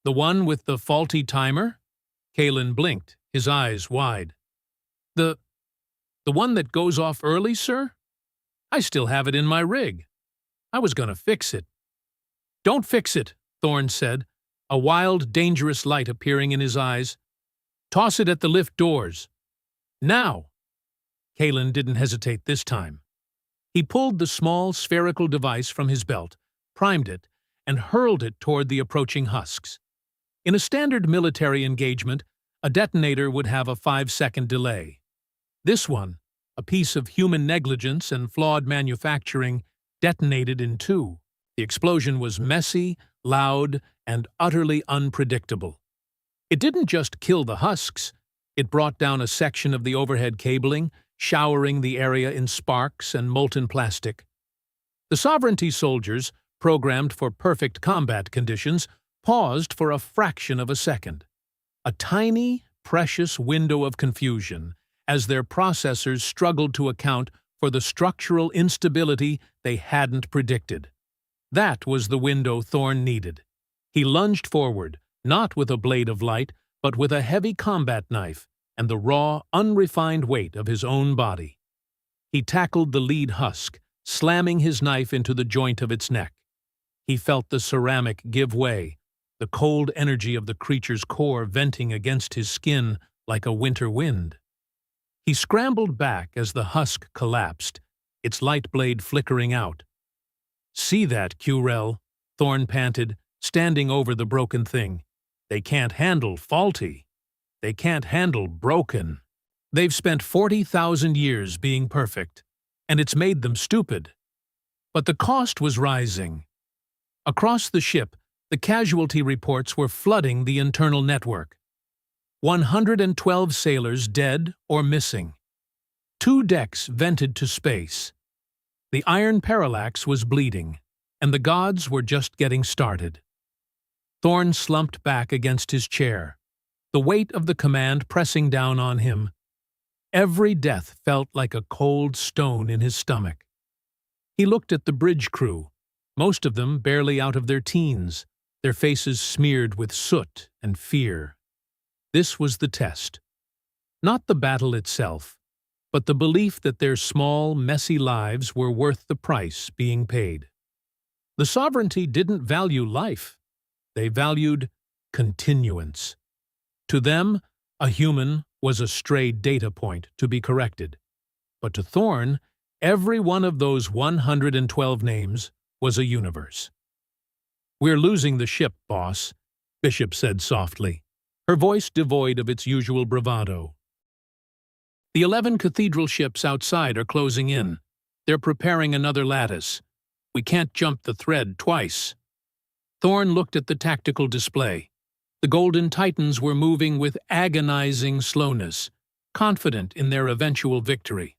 A: The one with the faulty timer?" Kalen blinked, his eyes wide. The one that goes off early, sir? I still have it in my rig. I was going to fix it." "Don't fix it," Thorne said, a wild, dangerous light appearing in his eyes. "Toss it at the lift doors. Now!" Kalen didn't hesitate this time. He pulled the small, spherical device from his belt, primed it, and hurled it toward the approaching husks. In a standard military engagement, A detonator would have a 5-second delay. This one, a piece of human negligence and flawed manufacturing, detonated in 2. The explosion was messy, loud, and utterly unpredictable. It didn't just kill the husks, it brought down a section of the overhead cabling, showering the area in sparks and molten plastic. The Sovereignty soldiers, programmed for perfect combat conditions, paused for a fraction of a second. A tiny, precious window of confusion as their processors struggled to account for the structural instability they hadn't predicted. That was the window Thorne needed. He lunged forward, not with a blade of light, but with a heavy combat knife and the raw, unrefined weight of his own body. He tackled the lead husk, slamming his knife into the joint of its neck. He felt the ceramic give way, the cold energy of the creature's core venting against his skin like a winter wind. He scrambled back as the husk collapsed, its light blade flickering out. "See that, Curel," Thorne panted, standing over the broken thing. "They can't handle faulty. They can't handle broken. They've spent 40,000 years being perfect, and it's made them stupid." But the cost was rising. Across the ship, the casualty reports were flooding the internal network. 112 sailors dead or missing. 2 decks vented to space. The Iron Parallax was bleeding, and the gods were just getting started. Thorne slumped back against his chair, the weight of the command pressing down on him. Every death felt like a cold stone in his stomach. He looked at the bridge crew, most of them barely out of their teens, their faces smeared with soot and fear. This was the test. Not the battle itself, but the belief that their small, messy lives were worth the price being paid. The Sovereignty didn't value life. They valued continuance. To them, a human was a stray data point to be corrected. But to Thorne, every one of those 112 names was a universe. "We're losing the ship, boss," Bishop said softly, her voice devoid of its usual bravado. "The 11 Cathedral-Ships outside are closing in. They're preparing another lattice. We can't jump the thread twice." Thorne looked at the tactical display. The Golden Titans were moving with agonizing slowness, confident in their eventual victory.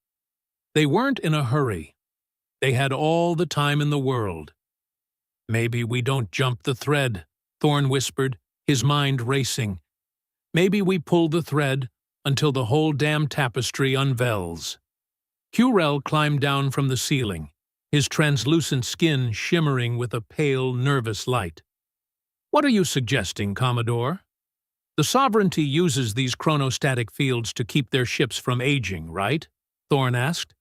A: They weren't in a hurry. They had all the time in the world. "Maybe we don't jump the thread," Thorne whispered, his mind racing. "Maybe we pull the thread until the whole damn tapestry unveils." Curel climbed down from the ceiling, his translucent skin shimmering with a pale, nervous light. "What are you suggesting, Commodore?" "The Sovereignty uses these chronostatic fields to keep their ships from aging, right?" Thorne asked.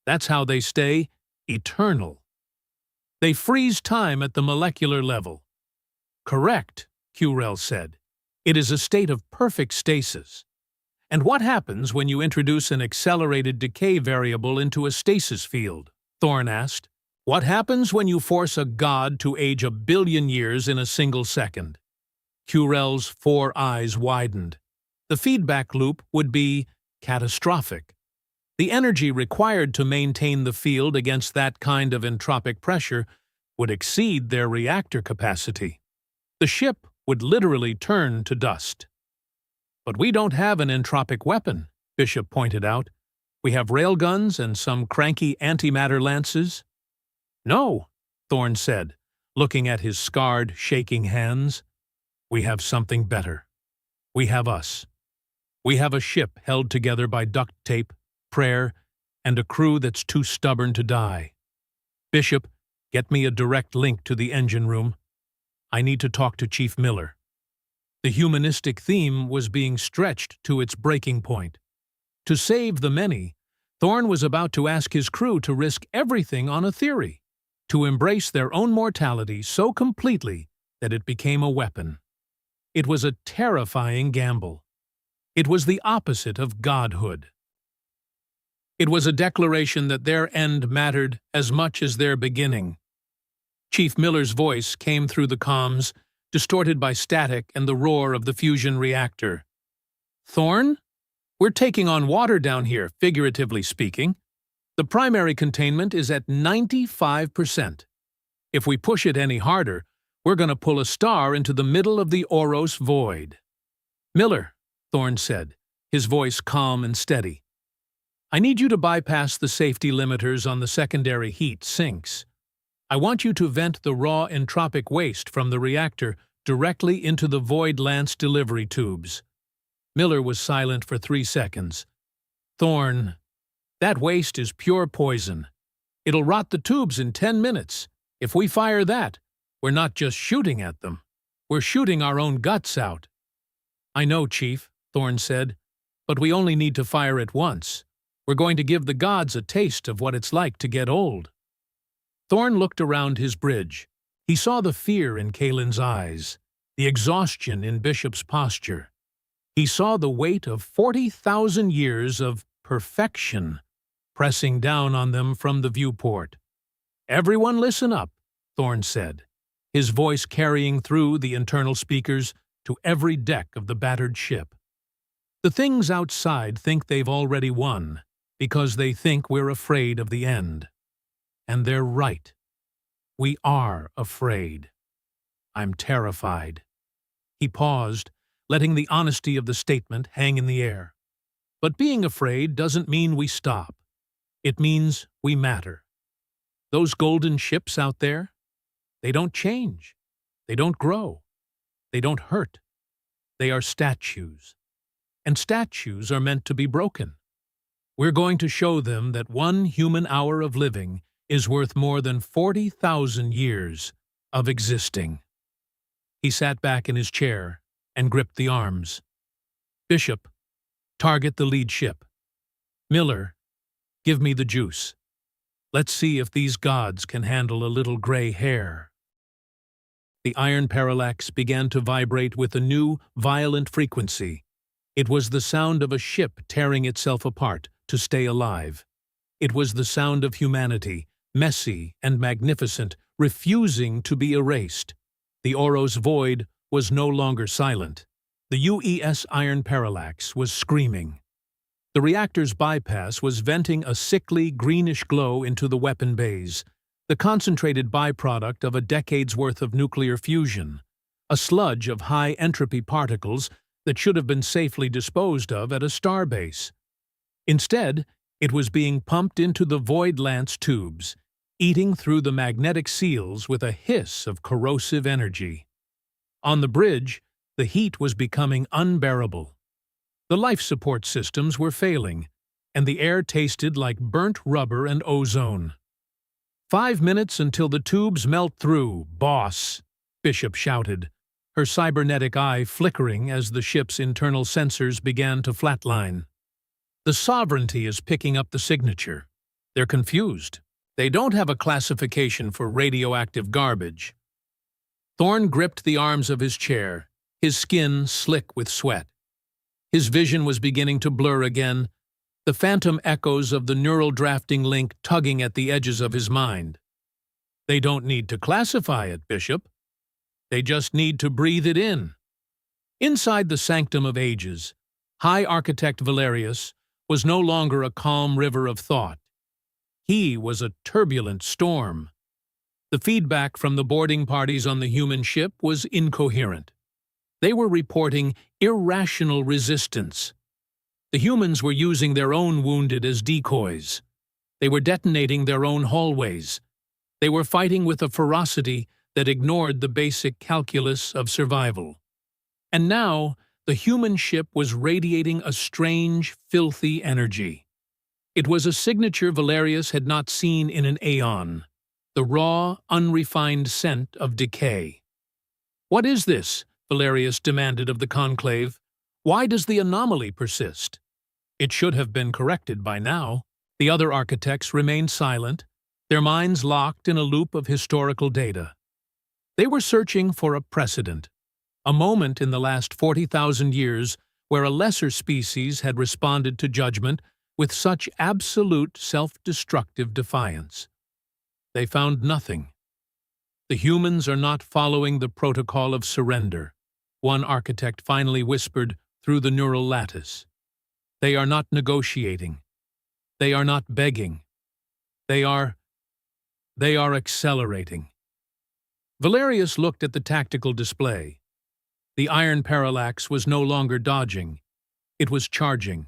A: "That's how they stay eternal. They freeze time at the molecular level." "Correct," Curel said. "It is a state of perfect stasis. And what happens when you introduce an accelerated decay variable into a stasis field?" Thorne asked. "What happens when you force a god to age 1 billion years in a single second?" Curel's 4 eyes widened. The feedback loop would be catastrophic. The energy required to maintain the field against that kind of entropic pressure would exceed their reactor capacity. The ship would literally turn to dust. "But we don't have an entropic weapon," Bishop pointed out. "We have railguns and some cranky antimatter lances." "No," Thorne said, looking at his scarred, shaking hands. "We have something better. We have us. We have a ship held together by duct tape, prayer, and a crew that's too stubborn to die. Bishop, get me a direct link to the engine room. I need to talk to Chief Miller." The humanistic theme was being stretched to its breaking point. To save the many, Thorne was about to ask his crew to risk everything on a theory, to embrace their own mortality so completely that it became a weapon. It was a terrifying gamble. It was the opposite of godhood. It was a declaration that their end mattered as much as their beginning. Chief Miller's voice came through the comms, distorted by static and the roar of the fusion reactor. Thorne? We're taking on water down here, figuratively speaking. The primary containment is at 95%. If we push it any harder, we're going to pull a star into the middle of the Oros void. Miller, Thorne said, his voice calm and steady. I need you to bypass the safety limiters on the secondary heat sinks. I want you to vent the raw entropic waste from the reactor directly into the void lance delivery tubes. Miller was silent for 3 seconds. Thorne, that waste is pure poison. It'll rot the tubes in 10 minutes. If we fire that, we're not just shooting at them. We're shooting our own guts out. I know, Chief, Thorne said, but we only need to fire it once. We're going to give the gods a taste of what it's like to get old. Thorne looked around his bridge. He saw the fear in Kalen's eyes, the exhaustion in Bishop's posture. He saw the weight of 40,000 years of perfection pressing down on them from the viewport. Everyone listen up, Thorne said, his voice carrying through the internal speakers to every deck of the battered ship. The things outside think they've already won because they think we're afraid of the end. And they're right. We are afraid. I'm terrified. He paused, letting the honesty of the statement hang in the air. But being afraid doesn't mean we stop. It means we matter. Those golden ships out there, they don't change. They don't grow. They don't hurt. They are statues. And statues are meant to be broken. We're going to show them that 1 human hour of living is worth more than 40,000 years of existing. He sat back in his chair and gripped the arms. Bishop, target the lead ship. Miller, give me the juice. Let's see if these gods can handle a little gray hair. The Iron Parallax began to vibrate with a new, violent frequency. It was the sound of a ship tearing itself apart to stay alive. It was the sound of humanity, messy and magnificent, refusing to be erased. The Oros void was no longer silent. The UES Iron Parallax was screaming. The reactor's bypass was venting a sickly, greenish glow into the weapon bays, the concentrated byproduct of a decade's worth of nuclear fusion, a sludge of high-entropy particles that should have been safely disposed of at a starbase. Instead, it was being pumped into the void lance tubes, eating through the magnetic seals with a hiss of corrosive energy. On the bridge, the heat was becoming unbearable. The life support systems were failing, and the air tasted like burnt rubber and ozone. 5 minutes until the tubes melt through, boss, Bishop shouted, her cybernetic eye flickering as the ship's internal sensors began to flatline. The Sovereignty is picking up the signature. They're confused. They don't have a classification for radioactive garbage. Thorne gripped the arms of his chair, his skin slick with sweat. His vision was beginning to blur again, the phantom echoes of the neural drafting link tugging at the edges of his mind. They don't need to classify it, Bishop. They just need to breathe it in. Inside the Sanctum of Ages, High Architect Valerius was no longer a calm river of thought. He was a turbulent storm. The feedback from the boarding parties on the human ship was incoherent. They were reporting irrational resistance. The humans were using their own wounded as decoys. They were detonating their own hallways. They were fighting with a ferocity that ignored the basic calculus of survival. And now, the human ship was radiating a strange, filthy energy. It was a signature Valerius had not seen in an aeon, the raw, unrefined scent of decay. "What is this?" Valerius demanded of the conclave. "Why does the anomaly persist?" It should have been corrected by now. The other architects remained silent, their minds locked in a loop of historical data. They were searching for a precedent, a moment in the last 40,000 years where a lesser species had responded to judgment with such absolute self-destructive defiance. They found nothing. "The humans are not following the protocol of surrender," one architect finally whispered through the neural lattice. They are not negotiating. They are not begging. They are accelerating. Valerius looked at the tactical display. The Iron Parallax was no longer dodging. It was charging.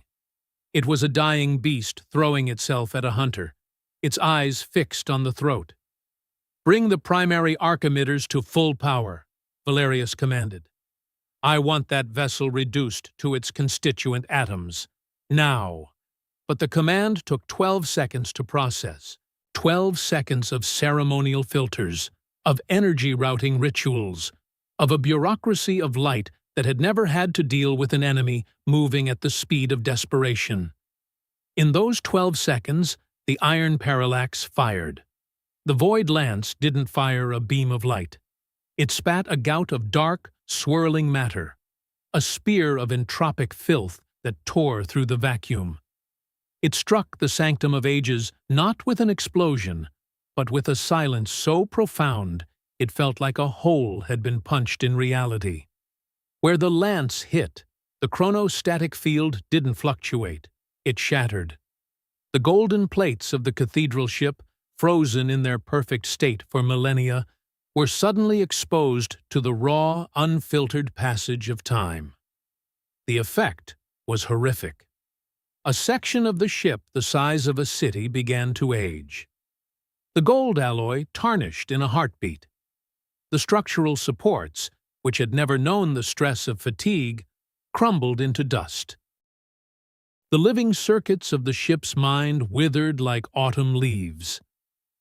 A: It was a dying beast throwing itself at a hunter, its eyes fixed on the throat. "Bring the primary arc emitters to full power," Valerius commanded. "I want that vessel reduced to its constituent atoms. Now." But the command took 12 seconds to process. 12 seconds of ceremonial filters, of energy routing rituals, of a bureaucracy of light that had never had to deal with an enemy moving at the speed of desperation. In those 12 seconds, the Iron Parallax fired. The Void Lance didn't fire a beam of light. It spat a gout of dark, swirling matter, a spear of entropic filth that tore through the vacuum. It struck the Sanctum of Ages not with an explosion, but with a silence so profound it felt like a hole had been punched in reality. Where the lance hit, the chronostatic field didn't fluctuate. It shattered. The golden plates of the Cathedral-Ship, frozen in their perfect state for millennia, were suddenly exposed to the raw, unfiltered passage of time. The effect was horrific. A section of the ship the size of a city began to age. The gold alloy tarnished in a heartbeat. The structural supports, which had never known the stress of fatigue, crumbled into dust. The living circuits of the ship's mind withered like autumn leaves.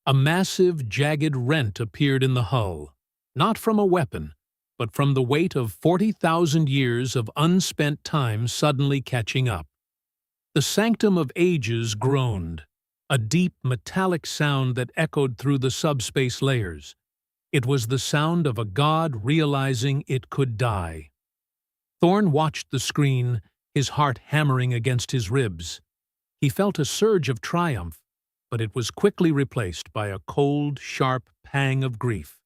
A: A massive, jagged rent appeared in the hull, not from a weapon, but from the weight of 40,000 years of unspent time suddenly catching up. The Sanctum of Ages groaned, a deep, metallic sound that echoed through the subspace layers. It was the sound of a god realizing it could die. Thorne watched the screen, his heart hammering against his ribs. He felt a surge of triumph, but it was quickly replaced by a cold, sharp pang of grief.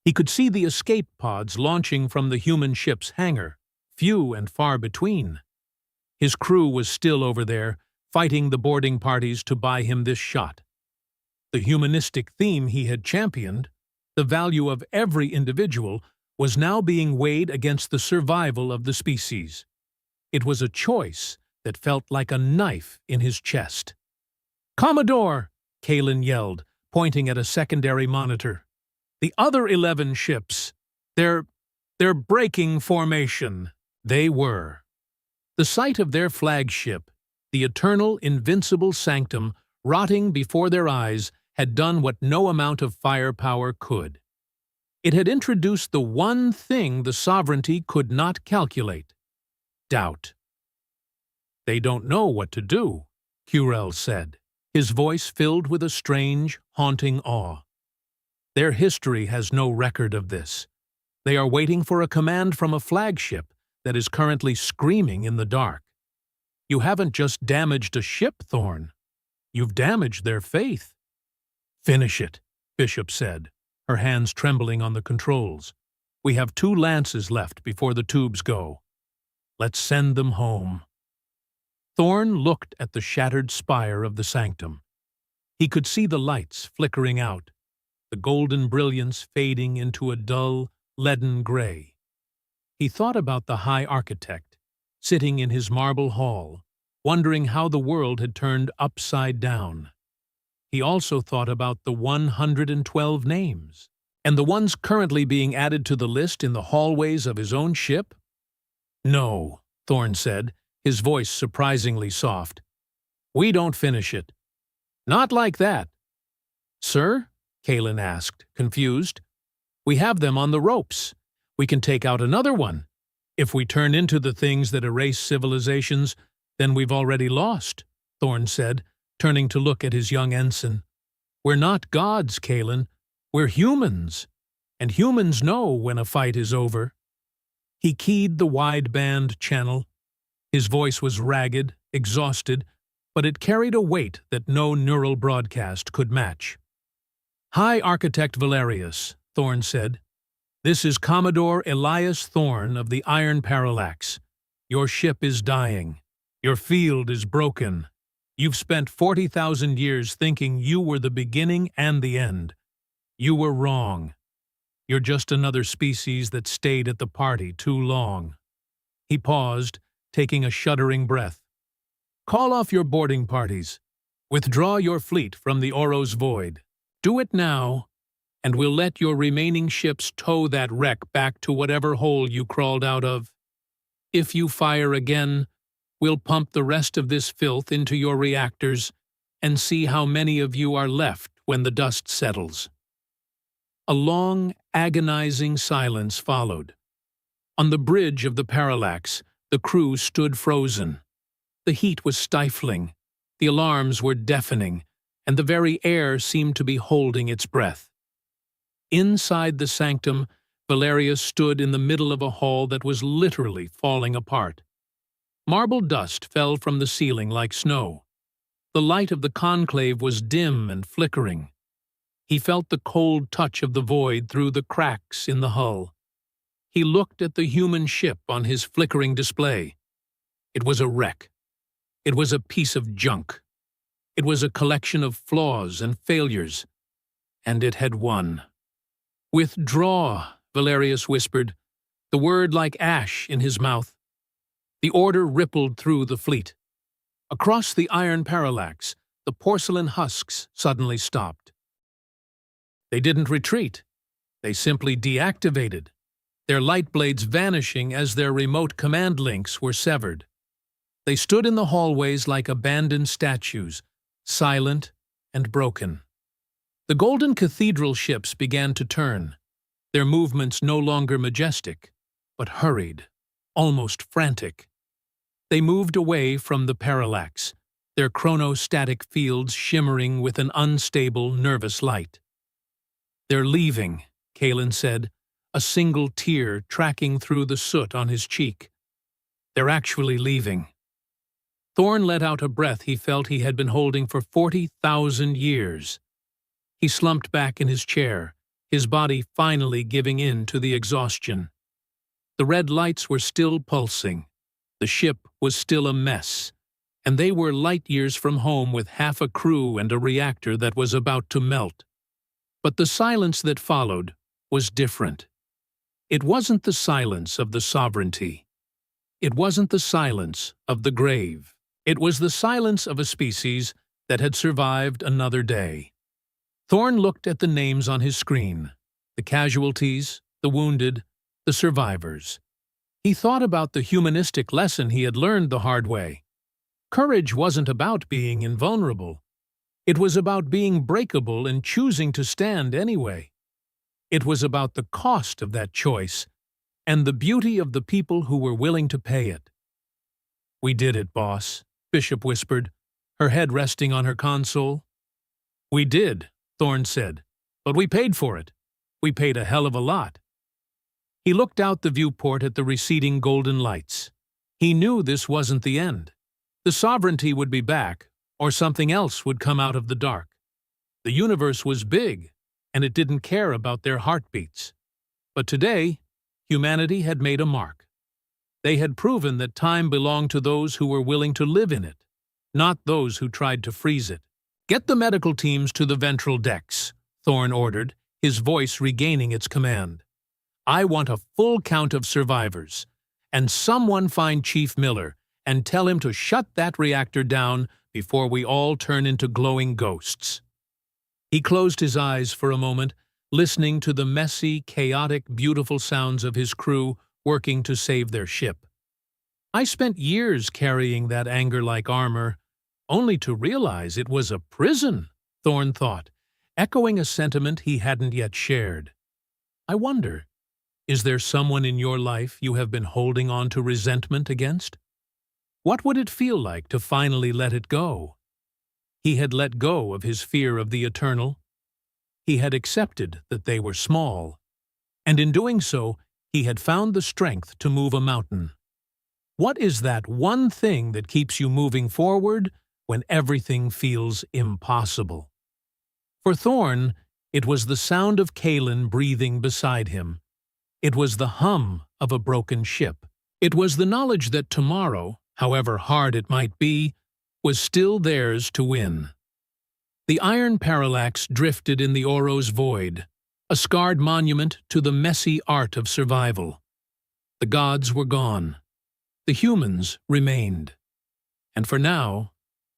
A: He could see the escape pods launching from the human ship's hangar, few and far between. His crew was still over there, fighting the boarding parties to buy him this shot. The humanistic theme he had championed, the value of every individual, was now being weighed against the survival of the species. It was a choice that felt like a knife in his chest. "Commodore!" Kalen yelled, pointing at a secondary monitor. "The other 11 ships, they're breaking formation." They were. The sight of their flagship, the eternal, invincible Sanctum, rotting before their eyes, had done what no amount of firepower could. It had introduced the one thing the Sovereignty could not calculate: doubt. "They don't know what to do," Curel said, his voice filled with a strange, haunting awe. "Their history has no record of this. They are waiting for a command from a flagship that is currently screaming in the dark. You haven't just damaged a ship, Thorne. You've damaged their faith." "Finish it," Bishop said, her hands trembling on the controls. "We have 2 lances left before the tubes go. Let's send them home." Thorne looked at the shattered spire of the Sanctum. He could see the lights flickering out, the golden brilliance fading into a dull, leaden gray. He thought about the High Architect, sitting in his marble hall, wondering how the world had turned upside down. He also thought about the 112 names, and the ones currently being added to the list in the hallways of his own ship. "No," Thorne said, his voice surprisingly soft. "We don't finish it. Not like that." "Sir?" Kalen asked, confused. "We have them on the ropes. We can take out another one. If we turn into the things that erase civilizations, then we've already lost," Thorne said, turning to look at his young ensign. "We're not gods, Kalen. We're humans. And humans know when a fight is over." He keyed the wideband channel. His voice was ragged, exhausted, but it carried a weight that no neural broadcast could match. "High Architect Valerius," Thorne said. "This is Commodore Elias Thorne of the Iron Parallax. Your ship is dying. Your field is broken. You've spent 40,000 years thinking you were the beginning and the end. You were wrong. You're just another species that stayed at the party too long." He paused, taking a shuddering breath. "Call off your boarding parties. Withdraw your fleet from the Oros void. Do it now, and we'll let your remaining ships tow that wreck back to whatever hole you crawled out of. If you fire again, we'll pump the rest of this filth into your reactors and see how many of you are left when the dust settles." A long, agonizing silence followed. On the bridge of the Parallax, the crew stood frozen. The heat was stifling, the alarms were deafening, and the very air seemed to be holding its breath. Inside the sanctum, Valerius stood in the middle of a hall that was literally falling apart. Marble dust fell from the ceiling like snow. The light of the conclave was dim and flickering. He felt the cold touch of the void through the cracks in the hull. He looked at the human ship on his flickering display. It was a wreck. It was a piece of junk. It was a collection of flaws and failures. And it had won. "Withdraw," Valerius whispered, the word like ash in his mouth. The order rippled through the fleet. Across the Iron Parallax, the porcelain husks suddenly stopped. They didn't retreat. They simply deactivated, their light blades vanishing as their remote command links were severed. They stood in the hallways like abandoned statues, silent and broken. The golden Cathedral-Ships began to turn, their movements no longer majestic, but hurried, almost frantic. They moved away from the Parallax, their chronostatic fields shimmering with an unstable, nervous light. "They're leaving," Kalen said, a single tear tracking through the soot on his cheek. "They're actually leaving." Thorne let out a breath he felt he had been holding for 40,000 years. He slumped back in his chair, his body finally giving in to the exhaustion. The red lights were still pulsing. The ship was still a mess, and they were light years from home with half a crew and a reactor that was about to melt. But the silence that followed was different. It wasn't the silence of the sovereignty. It wasn't the silence of the grave. It was the silence of a species that had survived another day. Thorne looked at the names on his screen, the casualties, the wounded, the survivors. He thought about the humanistic lesson he had learned the hard way. Courage wasn't about being invulnerable. It was about being breakable and choosing to stand anyway. It was about the cost of that choice and the beauty of the people who were willing to pay it. "We did it, boss," Bishop whispered, her head resting on her console. "We did," Thorne said, "but we paid for it. We paid a hell of a lot." He looked out the viewport at the receding golden lights. He knew this wasn't the end. The sovereignty would be back, or something else would come out of the dark. The universe was big, and it didn't care about their heartbeats. But today, humanity had made a mark. They had proven that time belonged to those who were willing to live in it, not those who tried to freeze it. "Get the medical teams to the ventral decks," Thorne ordered, his voice regaining its command. "I want a full count of survivors. And someone find Chief Miller and tell him to shut that reactor down before we all turn into glowing ghosts." He closed his eyes for a moment, listening to the messy, chaotic, beautiful sounds of his crew working to save their ship. "I spent years carrying that anger like armor, only to realize it was a prison," Thorne thought, echoing a sentiment he hadn't yet shared. "I wonder, is there someone in your life you have been holding on to resentment against? What would it feel like to finally let it go?" He had let go of his fear of the eternal. He had accepted that they were small, and in doing so, he had found the strength to move a mountain. What is that one thing that keeps you moving forward when everything feels impossible? For Thorne, it was the sound of Kalen breathing beside him. It was the hum of a broken ship. It was the knowledge that tomorrow, however hard it might be, was still theirs to win. The Iron Parallax drifted in the Ouro's void, a scarred monument to the messy art of survival. The gods were gone. The humans remained. And for now,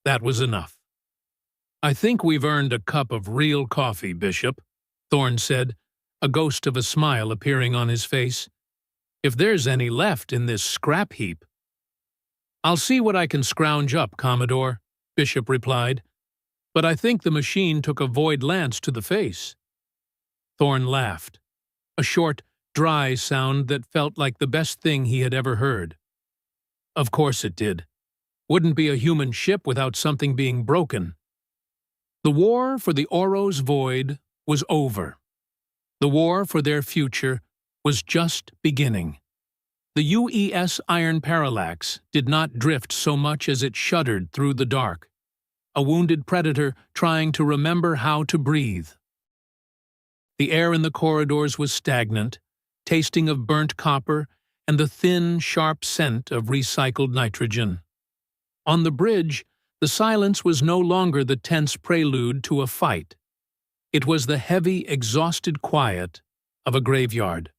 A: that was enough. "I think we've earned a cup of real coffee, Bishop," Thorne said, a ghost of a smile appearing on his face. "If there's any left in this scrap heap." "I'll see what I can scrounge up, Commodore," Bishop replied, "but I think the machine took a void lance to the face." Thorne laughed, a short, dry sound that felt like the best thing he had ever heard. "Of course it did. Wouldn't be a human ship without something being broken." The war for the Ouro's void was over. The war for their future was just beginning. The UES Iron Parallax did not drift so much as it shuddered through the dark, a wounded predator trying to remember how to breathe. The air in the corridors was stagnant, tasting of burnt copper and the thin, sharp scent of recycled nitrogen. On the bridge, the silence was no longer the tense prelude to a fight. It was the heavy, exhausted quiet of a graveyard.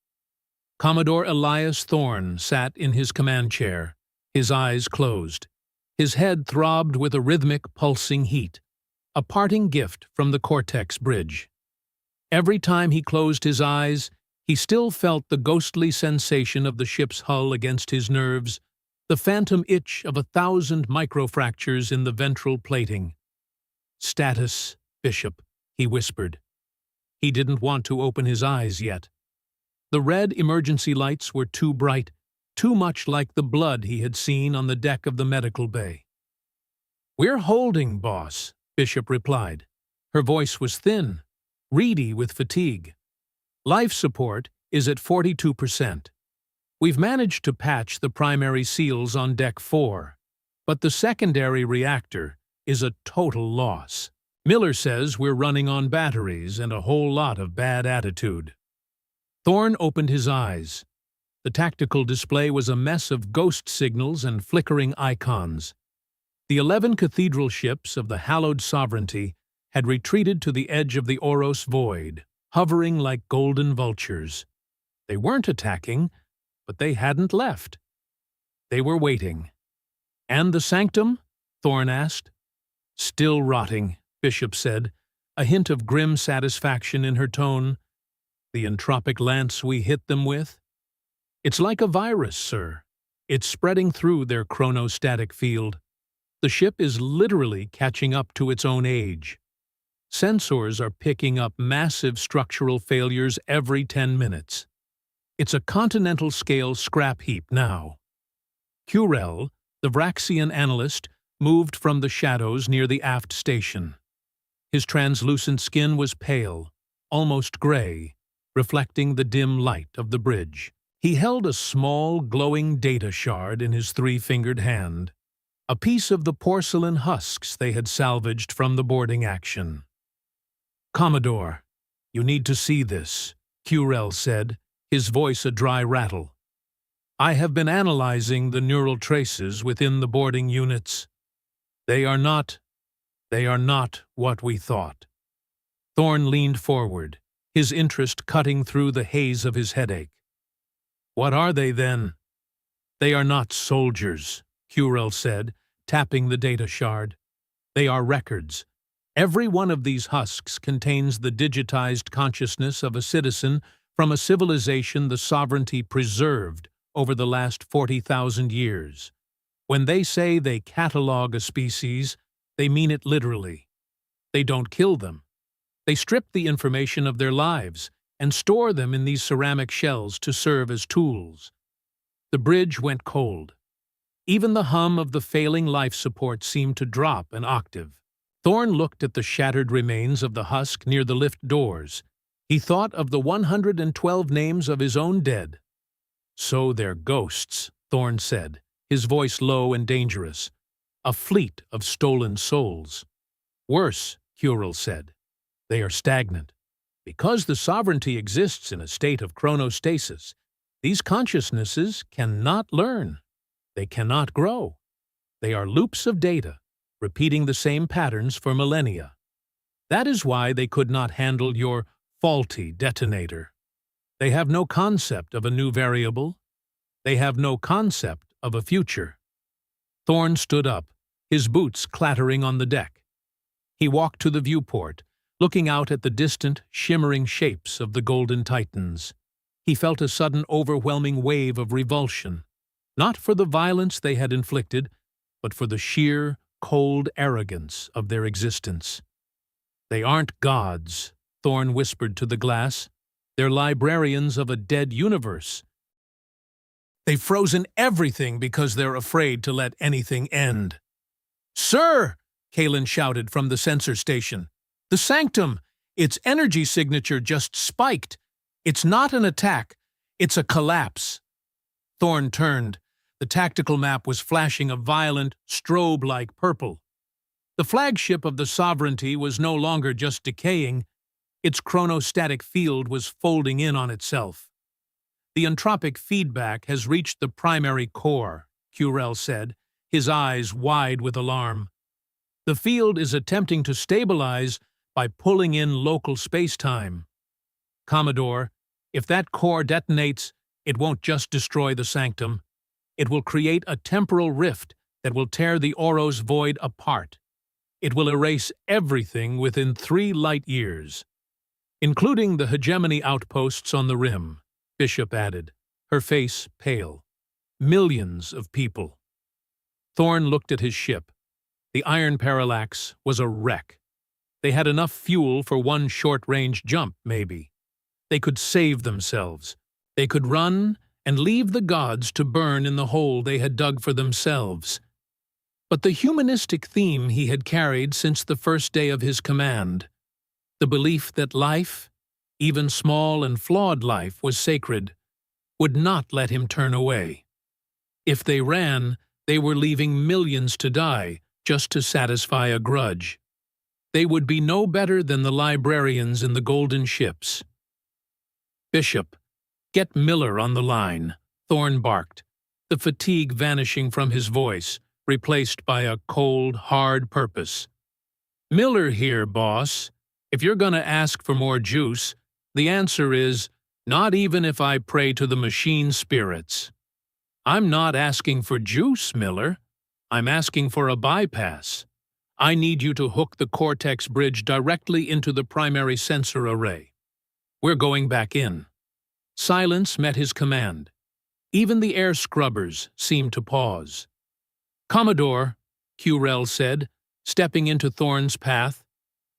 A: Commodore Elias Thorne sat in his command chair, his eyes closed. His head throbbed with a rhythmic, pulsing heat, a parting gift from the Cortex bridge. Every time he closed his eyes, he still felt the ghostly sensation of the ship's hull against his nerves, the phantom itch of 1,000 microfractures in the ventral plating. "Status, Bishop," he whispered. He didn't want to open his eyes yet. The red emergency lights were too bright, too much like the blood he had seen on the deck of the medical bay. "We're holding, boss," Bishop replied. Her voice was thin, reedy with fatigue. "Life support is at 42%. We've managed to patch the primary seals on Deck 4, but the secondary reactor is a total loss. Miller says we're running on batteries and a whole lot of bad attitude." Thorne opened his eyes. The tactical display was a mess of ghost signals and flickering icons. The 11 Cathedral-Ships of the Hallowed Sovereignty had retreated to the edge of the Ouro's void, hovering like golden vultures. They weren't attacking, but they hadn't left. They were waiting. "And the sanctum?" Thorne asked. "Still rotting," Bishop said, a hint of grim satisfaction in her tone. "The entropic lance we hit them with? It's like a virus, sir. It's spreading through their chronostatic field. The ship is literally catching up to its own age. Sensors are picking up massive structural failures every 10 minutes. It's a continental-scale scrap heap now." Curel, the Vraxian analyst, moved from the shadows near the aft station. His translucent skin was pale, almost gray, reflecting the dim light of the bridge. He held a small, glowing data shard in his three-fingered hand, a piece of the porcelain husks they had salvaged from the boarding action. "Commodore, you need to see this," Curel said, his voice a dry rattle. "I have been analyzing the neural traces within the boarding units. They are not what we thought." Thorne leaned forward, his interest cutting through the haze of his headache. "What are they, then?" "They are not soldiers," Curel said, tapping the data shard. "They are records. Every one of these husks contains the digitized consciousness of a citizen from a civilization the Sovereignty preserved over the last 40,000 years. When they say they catalog a species, they mean it literally. They don't kill them. They strip the information of their lives and store them in these ceramic shells to serve as tools." The bridge went cold. Even the hum of the failing life support seemed to drop an octave. Thorne looked at the shattered remains of the husk near the lift doors. He thought of the 112 names of his own dead. "So they're ghosts," Thorne said, his voice low and dangerous. "A fleet of stolen souls." "Worse," Curel said. "They are stagnant. Because the Sovereignty exists in a state of chronostasis, These consciousnesses cannot learn. They cannot grow. They are loops of data, repeating the same patterns for millennia. That is why they could not handle your faulty detonator. They have no concept of a new variable. They have no concept of a future. Thorne stood up, his boots clattering on the deck. He walked to the viewport, looking out at the distant, shimmering shapes of the Golden Titans. He felt a sudden overwhelming wave of revulsion, not for the violence they had inflicted, but for the sheer, cold arrogance of their existence. "They aren't gods," Thorne whispered to the glass. "They're librarians of a dead universe. They've frozen everything because they're afraid to let anything end." "Sir!" Kalen shouted from the sensor station. "The Sanctum! Its energy signature just spiked. It's not an attack. It's a collapse." Thorne turned. The tactical map was flashing a violent, strobe-like purple. The flagship of the Sovereignty was no longer just decaying. Its chronostatic field was folding in on itself. "The entropic feedback has reached the primary core," Curell said, his eyes wide with alarm. "The field is attempting to stabilize by pulling in local space-time. Commodore, if that core detonates, it won't just destroy the Sanctum. It will create a temporal rift that will tear the Oros void apart. It will erase everything within 3 light-years, including the hegemony outposts on the rim," Bishop added, her face pale. "Millions of people." Thorne looked at his ship. The Iron Parallax was a wreck. They had enough fuel for one short-range jump, maybe. They could save themselves. They could run and leave the gods to burn in the hole they had dug for themselves. But the humanistic theme he had carried since the first day of his command, the belief that life, even small and flawed life, was sacred, would not let him turn away. If they ran, they were leaving millions to die just to satisfy a grudge. They would be no better than the librarians in the Golden Ships. "Bishop, get Miller on the line," Thorne barked, the fatigue vanishing from his voice, replaced by a cold, hard purpose. "Miller here, boss. If you're going to ask for more juice, the answer is, not even if I pray to the machine spirits." "I'm not asking for juice, Miller. I'm asking for a bypass. I need you to hook the Cortex bridge directly into the primary sensor array. We're going back in." Silence met his command. Even the air scrubbers seemed to pause. "Commodore," Curell said, stepping into Thorne's path,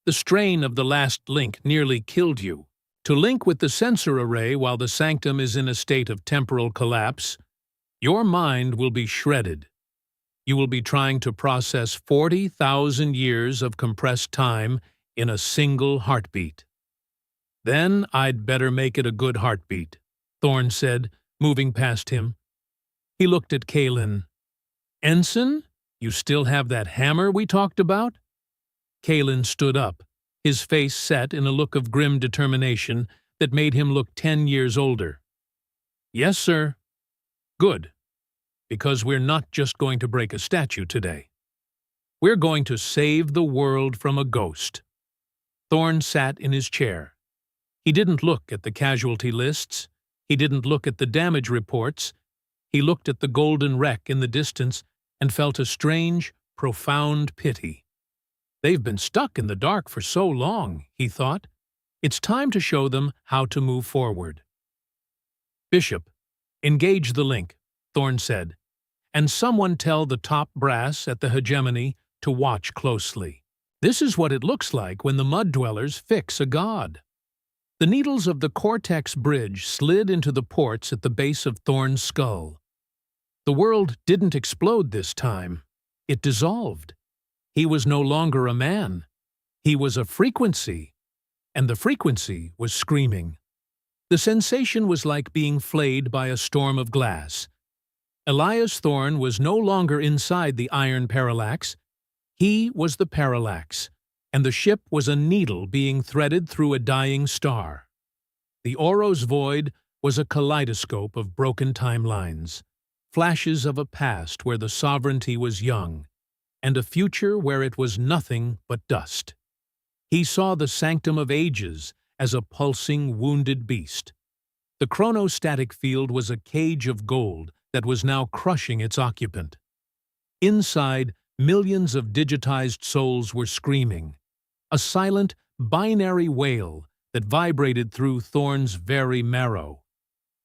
A: "the strain of the last link nearly killed you. To link with the sensor array while the Sanctum is in a state of temporal collapse, your mind will be shredded. You will be trying to process 40,000 years of compressed time in a single heartbeat." "Then I'd better make it a good heartbeat," Thorne said, moving past him. He looked at Kalen. "Ensign, you still have that hammer we talked about?" Kalen stood up, his face set in a look of grim determination that made him look 10 years older. "Yes, sir." "Good. Because we're not just going to break a statue today. We're going to save the world from a ghost." Thorne sat in his chair. He didn't look at the casualty lists. He didn't look at the damage reports. He looked at the golden wreck in the distance and felt a strange, profound pity. They've been stuck in the dark for so long, he thought. It's time to show them how to move forward. "Bishop, engage the link," Thorne said, "and someone tell the top brass at the hegemony to watch closely. This is what it looks like when the Mud Dwellers fix a god." The needles of the Cortex bridge slid into the ports at the base of Thorne's skull. The world didn't explode this time. It dissolved. He was no longer a man. He was a frequency, and the frequency was screaming. The sensation was like being flayed by a storm of glass. Elias Thorne was no longer inside the Iron Parallax. He was the parallax, and the ship was a needle being threaded through a dying star. The Oros void was a kaleidoscope of broken timelines, flashes of a past where the sovereignty was young, and a future where it was nothing but dust. He saw the sanctum of ages as a pulsing, wounded beast. The chronostatic field was a cage of gold that was now crushing its occupant. Inside, millions of digitized souls were screaming, a silent, binary wail that vibrated through Thorne's very marrow.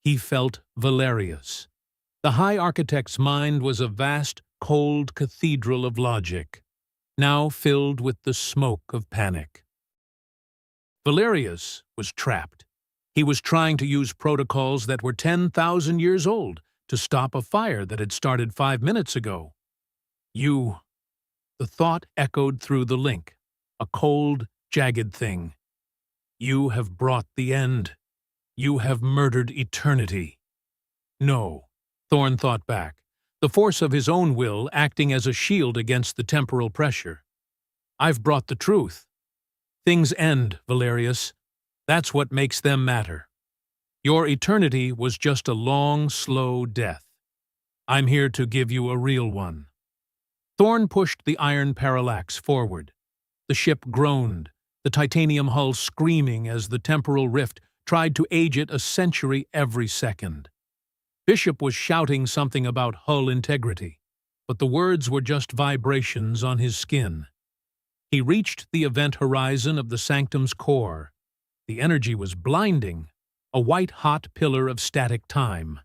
A: He felt Valerius. The High Architect's mind was a vast, cold cathedral of logic, now filled with the smoke of panic. Valerius was trapped. He was trying to use protocols that were 10,000 years old to stop a fire that had started 5 minutes ago. You. The thought echoed through the link, a cold, jagged thing. You have brought the end. You have murdered eternity. No, Thorne thought back, the force of his own will acting as a shield against the temporal pressure. I've brought the truth. Things end, Valerius. That's what makes them matter. Your eternity was just a long, slow death. I'm here to give you a real one. Thorne pushed the Iron Parallax forward. The ship groaned, the titanium hull screaming as the temporal rift tried to age it a century every second. Bishop was shouting something about hull integrity, but the words were just vibrations on his skin. He reached the event horizon of the sanctum's core. The energy was blinding, a white-hot pillar of static time.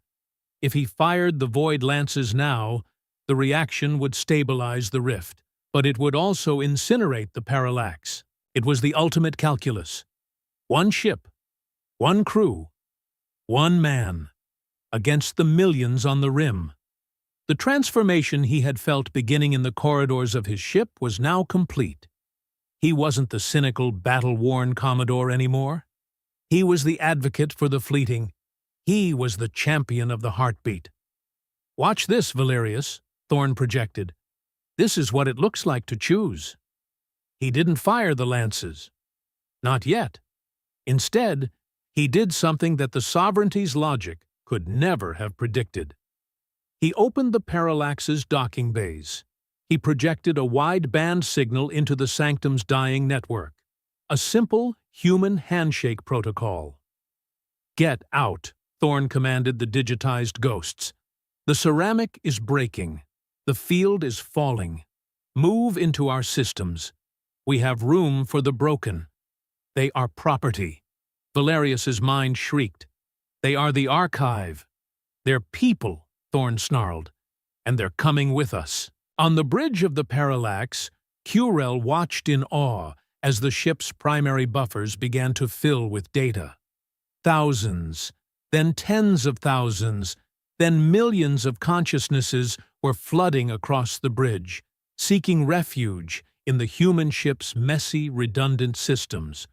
A: If he fired the void lances now, the reaction would stabilize the rift, but it would also incinerate the parallax. It was the ultimate calculus. One ship, one crew, one man, against the millions on the rim. The transformation he had felt beginning in the corridors of his ship was now complete. He wasn't the cynical, battle-worn Commodore anymore. He was the advocate for the fleeting. He was the champion of the heartbeat. Watch this, Valerius, Thorne projected. This is what it looks like to choose. He didn't fire the lances. Not yet. Instead, he did something that the sovereignty's logic could never have predicted. He opened the parallax's docking bays. He projected a wide-band signal into the sanctum's dying network. A simple, human handshake protocol. Get out, Thorne commanded the digitized ghosts. The ceramic is breaking. The field is falling. Move into our systems. We have room for the broken. They are property. Valerius's mind shrieked. They are the archive. They're people, Thorne snarled, and they're coming with us. On the bridge of the parallax, Curel watched in awe as the ship's primary buffers began to fill with data. Thousands, then tens of thousands, then millions of consciousnesses were flooding across the bridge, seeking refuge in the human ship's messy, redundant systems.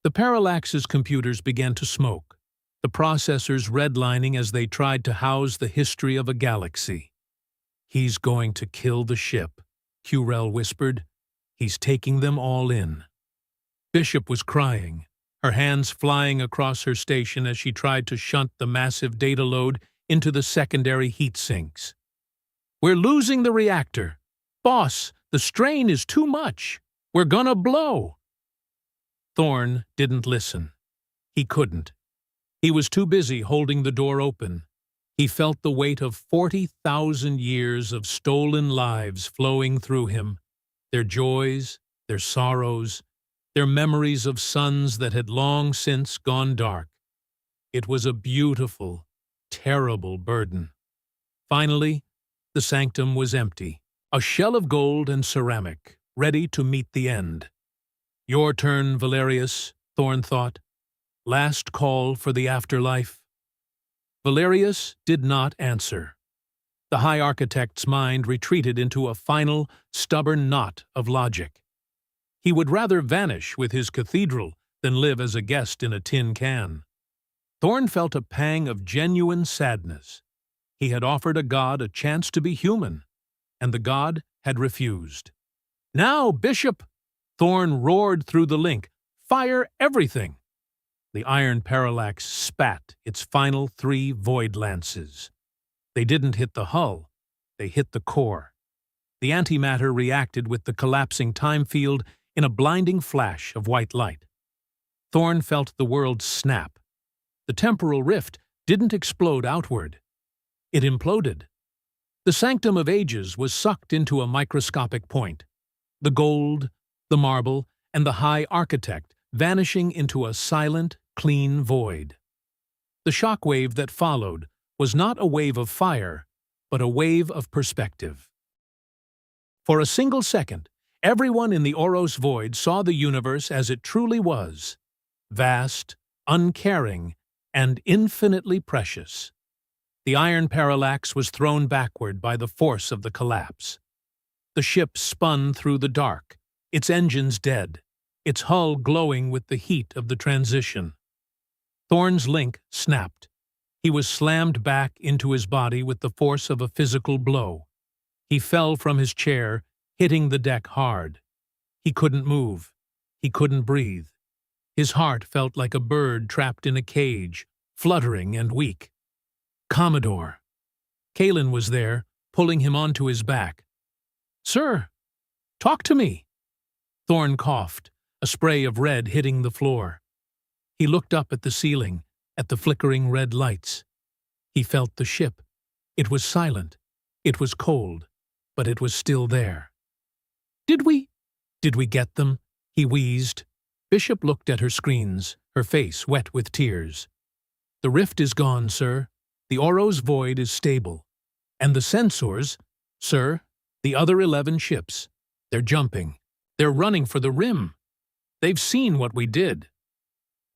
A: The parallax's computers began to smoke, the processors redlining as they tried to house the history of a galaxy. He's going to kill the ship, Curel whispered. He's taking them all in. Bishop was crying, her hands flying across her station as she tried to shunt the massive data load into the secondary heat sinks. We're losing the reactor. Boss, the strain is too much. We're gonna blow. Thorne didn't listen. He couldn't. He was too busy holding the door open. He felt the weight of 40,000 years of stolen lives flowing through him, their joys, their sorrows, their memories of suns that had long since gone dark. It was a beautiful, terrible burden. Finally, the sanctum was empty, a shell of gold and ceramic, ready to meet the end. Your turn, Valerius, Thorne thought. Last call for the afterlife. Valerius did not answer. The High Architect's mind retreated into a final, stubborn knot of logic. He would rather vanish with his cathedral than live as a guest in a tin can. Thorne felt a pang of genuine sadness. He had offered a god a chance to be human, and the god had refused. Now, Bishop! Thorne roared through the link. Fire everything! The Iron Parallax spat its final 3 void lances. They didn't hit the hull, they hit the core. The antimatter reacted with the collapsing time field in a blinding flash of white light. Thorne felt the world snap. The temporal rift didn't explode outward. It imploded. The sanctum of ages was sucked into a microscopic point. The gold, the marble, and the high architect vanishing into a silent, clean void. The shockwave that followed was not a wave of fire, but a wave of perspective. For a single second, everyone in the Oros void saw the universe as it truly was: vast, uncaring, and infinitely precious. The Iron Parallax was thrown backward by the force of the collapse. The ship spun through the dark, its engines dead, its hull glowing with the heat of the transition. Thorne's link snapped. He was slammed back into his body with the force of a physical blow. He fell from his chair, hitting the deck hard. He couldn't move. He couldn't breathe. His heart felt like a bird trapped in a cage, fluttering and weak. Commodore. Kalen was there, pulling him onto his back. "Sir, talk to me." Thorne coughed, a spray of red hitting the floor. He looked up at the ceiling, at the flickering red lights. He felt the ship. It was silent. It was cold, but it was still there. Did we get them?" he wheezed. Bishop looked at her screens, her face wet with tears. "The rift is gone, sir. The Oros void is stable. And the sensors, sir, the other 11 ships, they're jumping. They're running for the rim. They've seen what we did.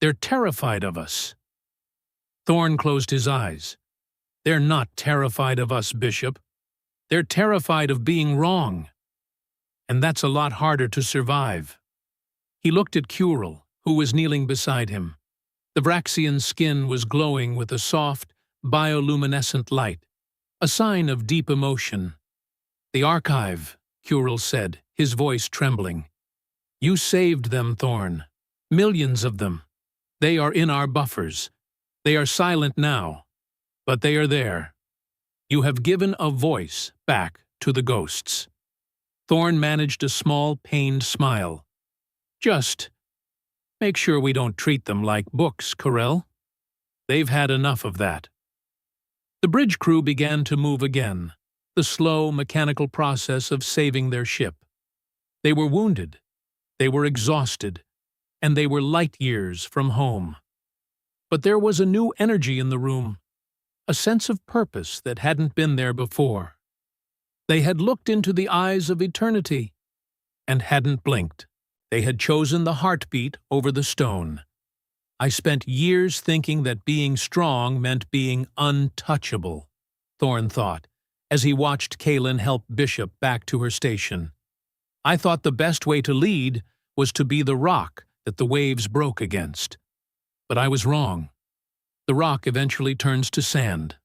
A: They're terrified of us." Thorne closed his eyes. "They're not terrified of us, Bishop. They're terrified of being wrong. And that's a lot harder to survive." He looked at Curel, who was kneeling beside him. The Vraxian's skin was glowing with a soft, bioluminescent light, a sign of deep emotion. "The Archive," Curel said, his voice trembling. "You saved them, Thorne. Millions of them. They are in our buffers. They are silent now, but they are there. You have given a voice back to the ghosts." Thorne managed a small, pained smile. "Just make sure we don't treat them like books, Corell. They've had enough of that." The bridge crew began to move again, the slow, mechanical process of saving their ship. They were wounded, they were exhausted, and they were light years from home. But there was a new energy in the room, a sense of purpose that hadn't been there before. They had looked into the eyes of eternity and hadn't blinked. They had chosen the heartbeat over the stone. "I spent years thinking that being strong meant being untouchable," Thorne thought, as he watched Kalen help Bishop back to her station. "I thought the best way to lead was to be the rock that the waves broke against. But I was wrong. The rock eventually turns to sand.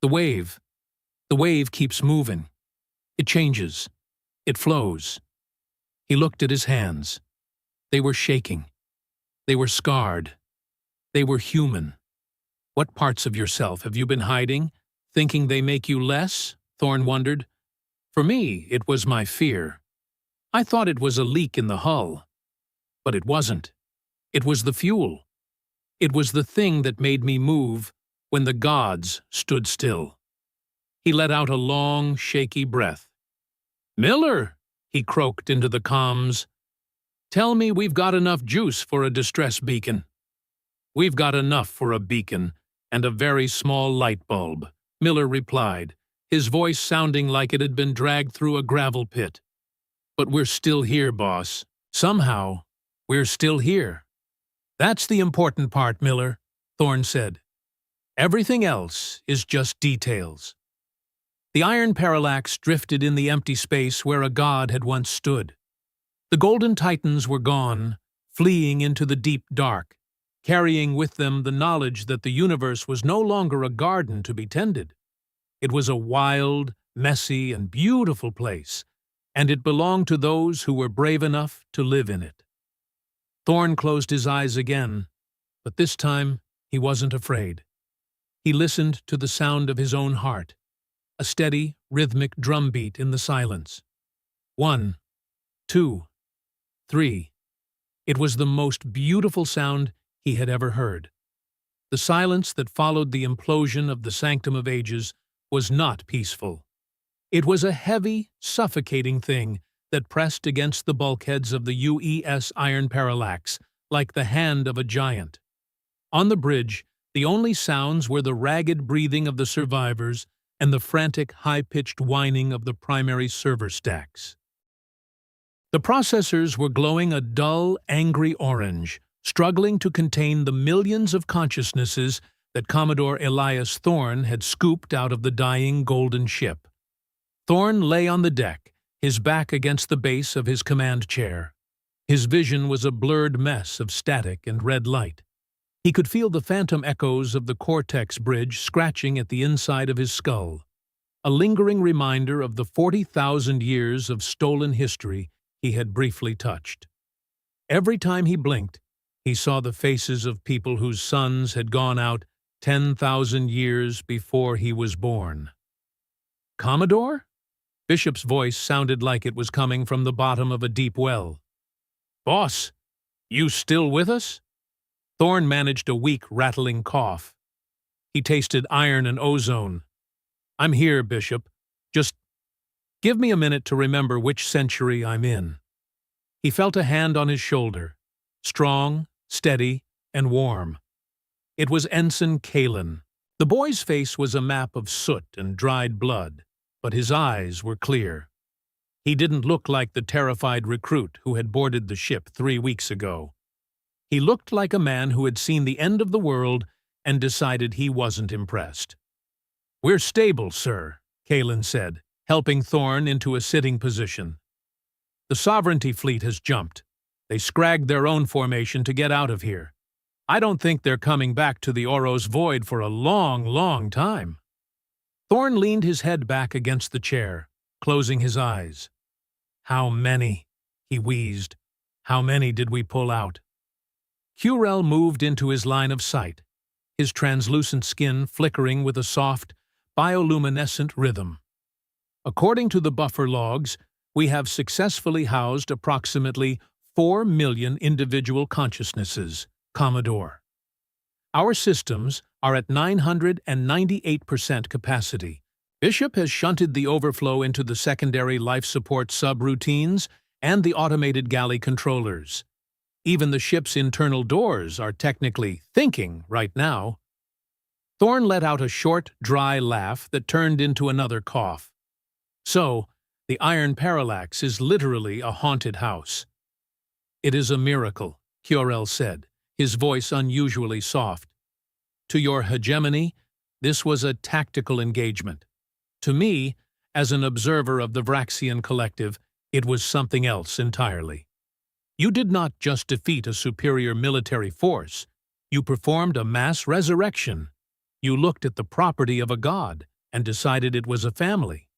A: The wave keeps moving. It changes. It flows." He looked at his hands. They were shaking. They were scarred. They were human. "What parts of yourself have you been hiding, thinking they make you less?" Thorne wondered. "For me, it was my fear. I thought it was a leak in the hull. But it wasn't. It was the fuel. It was the thing that made me move when the gods stood still." He let out a long, shaky breath. "Miller," he croaked into the comms, "tell me we've got enough juice for a distress beacon." "We've got enough for a beacon and a very small light bulb," Miller replied, his voice sounding like it had been dragged through a gravel pit. "But we're still here, boss. Somehow, we're still here." "That's the important part, Miller," Thorne said. "Everything else is just details." The Iron Parallax drifted in the empty space where a god had once stood. The golden titans were gone, fleeing into the deep dark, carrying with them the knowledge that the universe was no longer a garden to be tended. It was a wild, messy, and beautiful place, and it belonged to those who were brave enough to live in it. Thorne closed his eyes again, But this time, he wasn't afraid. He listened to the sound of his own heart, a steady, rhythmic drumbeat in the silence. 1, 2, 3. It was the most beautiful sound he had ever heard. The silence that followed the implosion of the Sanctum of Ages was not peaceful. It was a heavy, suffocating thing that pressed against the bulkheads of the UES Iron Parallax like the hand of a giant. On the bridge, the only sounds were the ragged breathing of the survivors and the frantic, high-pitched whining of the primary server stacks. The processors were glowing a dull, angry orange, struggling to contain the millions of consciousnesses that Commodore Elias Thorne had scooped out of the dying golden ship. Thorne lay on the deck, his back against the base of his command chair. His vision was a blurred mess of static and red light. He could feel the phantom echoes of the Cortex bridge scratching at the inside of his skull, a lingering reminder of the 40,000 years of stolen history he had briefly touched. Every time he blinked, he saw the faces of people whose suns had gone out 10,000 years before he was born. "Commodore?" Bishop's voice sounded like it was coming from the bottom of a deep well. "Boss, you still with us?" Thorne managed a weak, rattling cough. He tasted iron and ozone. "I'm here, Bishop. Just give me a minute to remember which century I'm in." He felt a hand on his shoulder, strong, steady, and warm. It was Ensign Kalen. The boy's face was a map of soot and dried blood, but his eyes were clear. He didn't look like the terrified recruit who had boarded the ship 3 weeks ago. He looked like a man who had seen the end of the world and decided he wasn't impressed. "We're stable, sir," Kalen said, helping Thorne into a sitting position. "The Sovereignty fleet has jumped. They scragged their own formation to get out of here. I don't think they're coming back to the Oros Void for a long, long time." Thorne leaned his head back against the chair, closing his eyes. "How many?" he wheezed. "How many did we pull out?" Curel moved into his line of sight, his translucent skin flickering with a soft, bioluminescent rhythm. "According to the buffer logs, we have successfully housed approximately 4 million individual consciousnesses, Commodore. Our systems are at 998% capacity. Bishop has shunted the overflow into the secondary life support subroutines and the automated galley controllers. Even the ship's internal doors are technically thinking right now." Thorne let out a short, dry laugh that turned into another cough. "So, the Iron Parallax is literally a haunted house." "It is a miracle," Curel said, his voice unusually soft. "To your hegemony, this was a tactical engagement. To me, as an observer of the Vraxian collective, it was something else entirely. You did not just defeat a superior military force. You performed a mass resurrection. You looked at the property of a god and decided it was a family."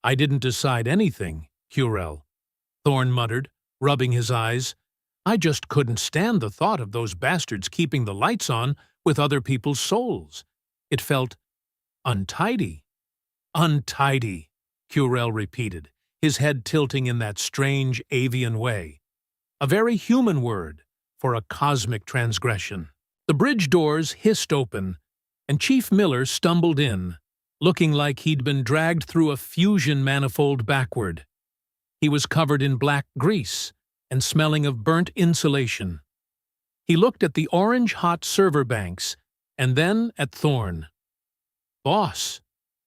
A: "I didn't decide anything, Curel," Thorne muttered, rubbing his eyes. "I just couldn't stand the thought of those bastards keeping the lights on with other people's souls. It felt untidy." "Untidy," Curel repeated, his head tilting in that strange avian way. A very human word for a cosmic transgression. The bridge doors hissed open, and Chief Miller stumbled in, looking like he'd been dragged through a fusion manifold backward. He was covered in black grease and smelling of burnt insulation. He looked at the orange-hot server banks and then at Thorne. "Boss,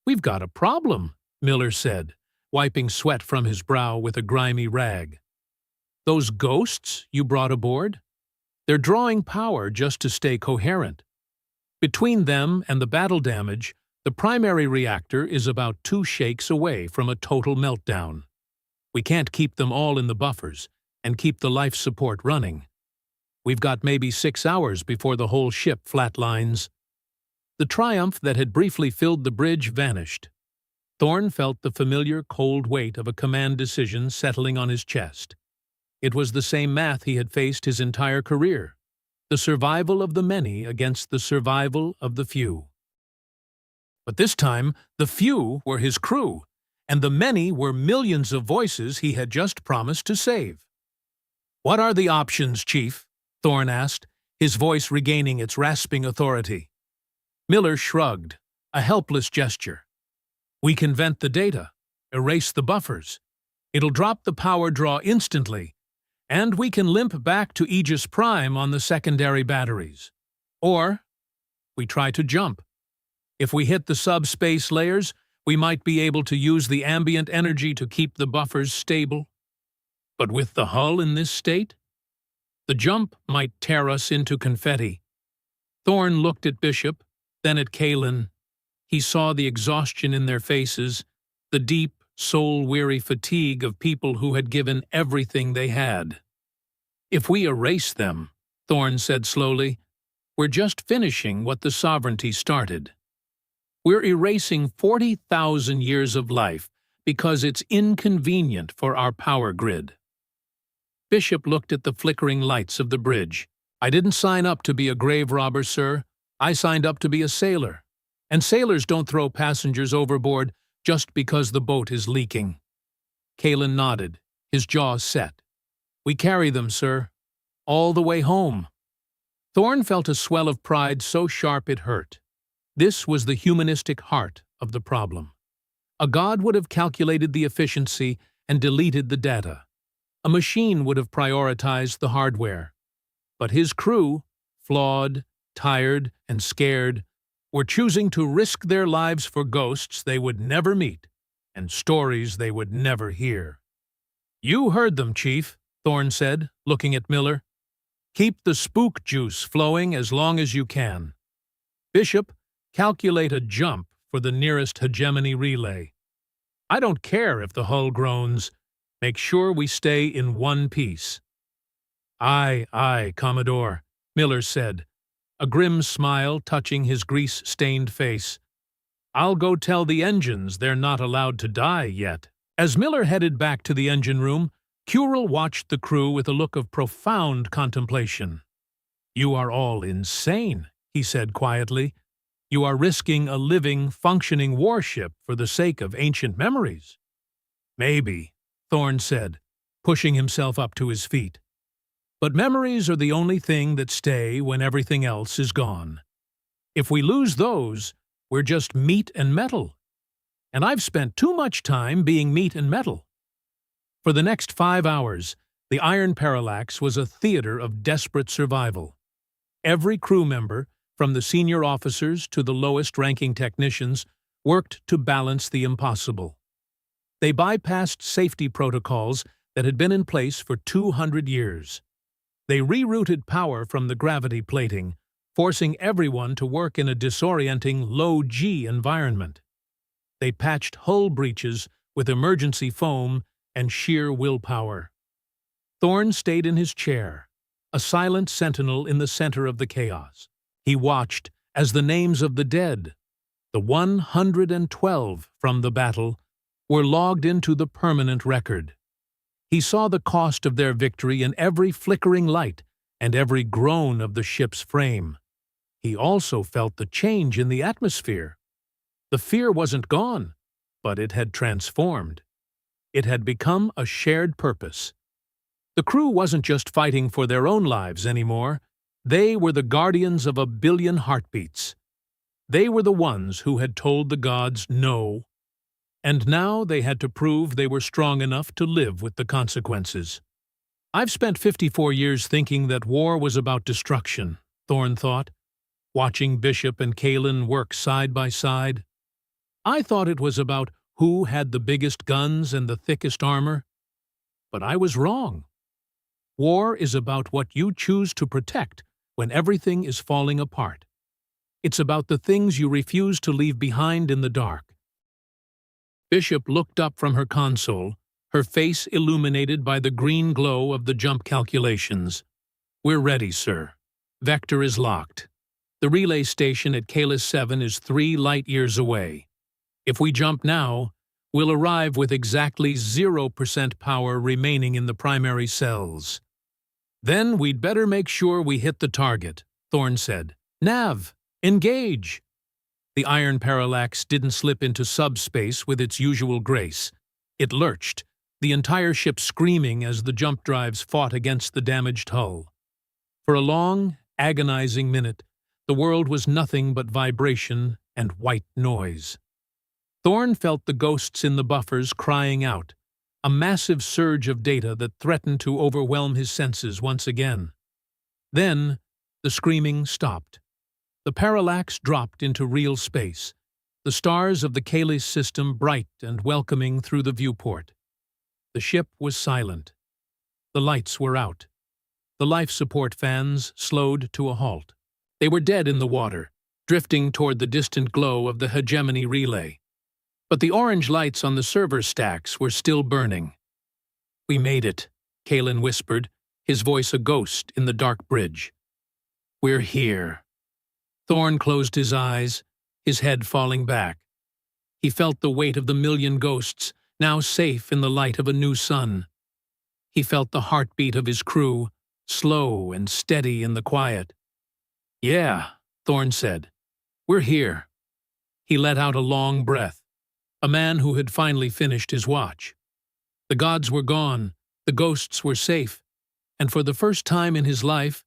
A: we've got a problem," Miller said, wiping sweat from his brow with a grimy rag. "Those ghosts you brought aboard? They're drawing power just to stay coherent. Between them and the battle damage, the primary reactor is about 2 shakes away from a total meltdown. We can't keep them all in the buffers and keep the life support running. We've got maybe 6 hours before the whole ship flatlines." The triumph that had briefly filled the bridge vanished. Thorne felt the familiar cold weight of a command decision settling on his chest. It was the same math he had faced his entire career. the survival of the many against the survival of the few. But this time, the few were his crew, and the many were millions of voices he had just promised to save. "What are the options, Chief?" Thorne asked, his voice regaining its rasping authority. Miller shrugged, a helpless gesture. "We can vent the data, erase the buffers. It'll drop the power draw instantly, and we can limp back to Aegis Prime on the secondary batteries. Or we try to jump. If we hit the subspace layers, we might be able to use the ambient energy to keep the buffers stable. But with the hull in this state, the jump might tear us into confetti." Thorne looked at Bishop, then at Kalen. He saw the exhaustion in their faces, the deep, soul-weary fatigue of people who had given everything they had. "If we erase them," Thorne said slowly, "we're just finishing what the Sovereignty started. We're erasing 40,000 years of life because it's inconvenient for our power grid." Bishop looked at the flickering lights of the bridge. "I didn't sign up to be a grave robber, sir. I signed up to be a sailor. And sailors don't throw passengers overboard just because the boat is leaking." Kalen nodded, his jaw set. "We carry them, sir. All the way home." Thorne felt a swell of pride so sharp it hurt. This was the humanistic heart of the problem. A god would have calculated the efficiency and deleted the data. A machine would have prioritized the hardware. But his crew, flawed, tired, and scared, were choosing to risk their lives for ghosts they would never meet and stories they would never hear. "You heard them, Chief," Thorne said, looking at Miller. "Keep the spook juice flowing as long as you can. Bishop, calculate a jump for the nearest hegemony relay. I don't care if the hull groans. Make sure we stay in one piece." Aye, Commodore," Miller said, a grim smile touching his grease-stained face. "I'll go tell the engines they're not allowed to die yet." As Miller headed back to the engine room, Curel watched the crew with a look of profound contemplation. "You are all insane," he said quietly. "You are risking a living, functioning warship for the sake of ancient memories." "Maybe," Thorne said, pushing himself up to his feet. "But memories are the only thing that stay when everything else is gone. If we lose those, we're just meat and metal. And I've spent too much time being meat and metal." For the next 5 hours, the Iron Parallax was a theater of desperate survival. Every crew member, from the senior officers to the lowest-ranking technicians, worked to balance the impossible. They bypassed safety protocols that had been in place for 200 years. They rerouted power from the gravity plating, forcing everyone to work in a disorienting low-G environment. They patched hull breaches with emergency foam and sheer willpower. Thorne stayed in his chair, a silent sentinel in the center of the chaos. He watched as the names of the dead, the 112 from the battle, were logged into the permanent record. He saw the cost of their victory in every flickering light and every groan of the ship's frame. He also felt the change in the atmosphere. The fear wasn't gone, but it had transformed. It had become a shared purpose. The crew wasn't just fighting for their own lives anymore. They were the guardians of a billion heartbeats. They were the ones who had told the gods no. And now they had to prove they were strong enough to live with the consequences. "I've spent 54 years thinking that war was about destruction," Thorne thought, watching Bishop and Kalen work side by side. "I thought it was about who had the biggest guns and the thickest armor. But I was wrong. War is about what you choose to protect when everything is falling apart. It's about the things you refuse to leave behind in the dark." Bishop looked up from her console, her face illuminated by the green glow of the jump calculations. "We're ready, sir. Vector is locked. The relay station at Kalis 7 is 3 light-years away. If we jump now, we'll arrive with exactly 0% power remaining in the primary cells. "Then we'd better make sure we hit the target," Thorne said. "Nav, engage!" The Iron Parallax didn't slip into subspace with its usual grace. It lurched, the entire ship screaming as the jump drives fought against the damaged hull. For a long, agonizing minute, the world was nothing but vibration and white noise. Thorne felt the ghosts in the buffers crying out, a massive surge of data that threatened to overwhelm his senses once again. Then, the screaming stopped. The parallax dropped into real space, the stars of the Caylus system bright and welcoming through the viewport. The ship was silent. The lights were out. The life support fans slowed to a halt. They were dead in the water, drifting toward the distant glow of the hegemony relay. But the orange lights on the server stacks were still burning. "We made it," Kalen whispered, his voice a ghost in the dark bridge. "We're here." Thorne closed his eyes, his head falling back. He felt the weight of the million ghosts, now safe in the light of a new sun. He felt the heartbeat of his crew, slow and steady in the quiet. "Yeah," Thorne said. "We're here." He let out a long breath, a man who had finally finished his watch. The gods were gone, the ghosts were safe, and for the first time in his life,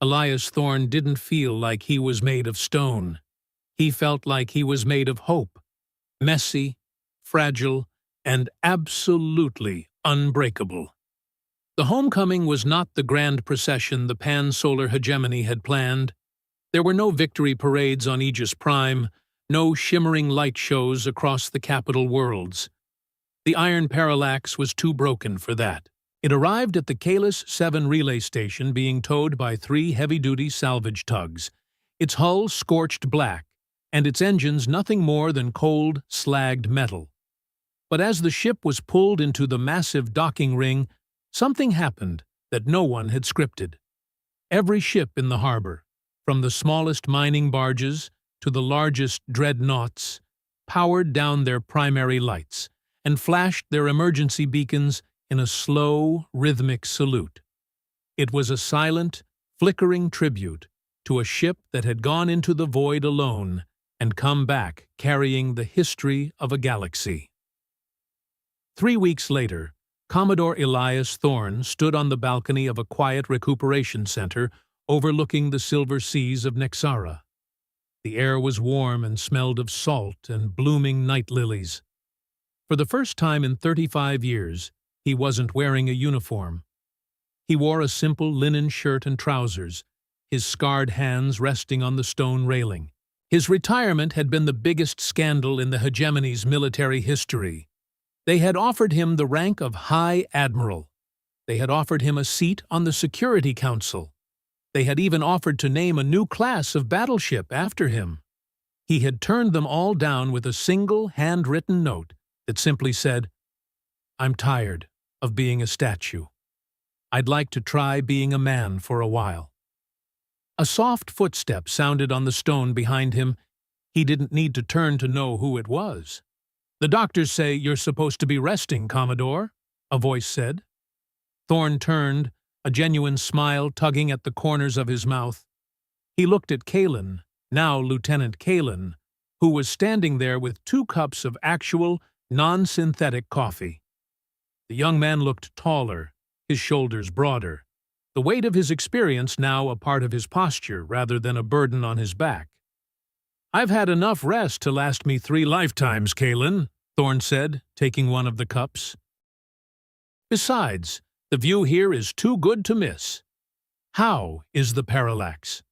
A: Elias Thorne didn't feel like he was made of stone. He felt like he was made of hope, messy, fragile, and absolutely unbreakable. The homecoming was not the grand procession the pan-solar hegemony had planned. There were no victory parades on Aegis Prime, no shimmering light shows across the capital worlds. The Iron Parallax was too broken for that. It arrived at the Caylus 7 relay station being towed by 3 heavy-duty salvage tugs, its hull scorched black, and its engines nothing more than cold, slagged metal. But as the ship was pulled into the massive docking ring, something happened that no one had scripted. Every ship in the harbor, from the smallest mining barges to the largest dreadnoughts, powered down their primary lights and flashed their emergency beacons in a slow, rhythmic salute. It was a silent, flickering tribute to a ship that had gone into the void alone and come back carrying the history of a galaxy. 3 weeks later, Commodore Elias Thorne stood on the balcony of a quiet recuperation center overlooking the silver seas of Nexara. The air was warm and smelled of salt and blooming night lilies. For the first time in 35 years, he wasn't wearing a uniform. He wore a simple linen shirt and trousers, his scarred hands resting on the stone railing. His retirement had been the biggest scandal in the hegemony's military history. They had offered him the rank of High Admiral. They had offered him a seat on the Security Council. They had even offered to name a new class of battleship after him. He had turned them all down with a single handwritten note that simply said, "I'm tired of being a statue. I'd like to try being a man for a while." A soft footstep sounded on the stone behind him. He didn't need to turn to know who it was. "The doctors say you're supposed to be resting, Commodore," a voice said. Thorne turned, a genuine smile tugging at the corners of his mouth. He looked at Kalen, now Lieutenant Kalen, who was standing there with 2 cups of actual, non-synthetic coffee. The young man looked taller, his shoulders broader, the weight of his experience now a part of his posture rather than a burden on his back. "I've had enough rest to last me 3 lifetimes, Kalen," Thorne said, taking one of the cups. "Besides, the view here is too good to miss. How is the Parallax?"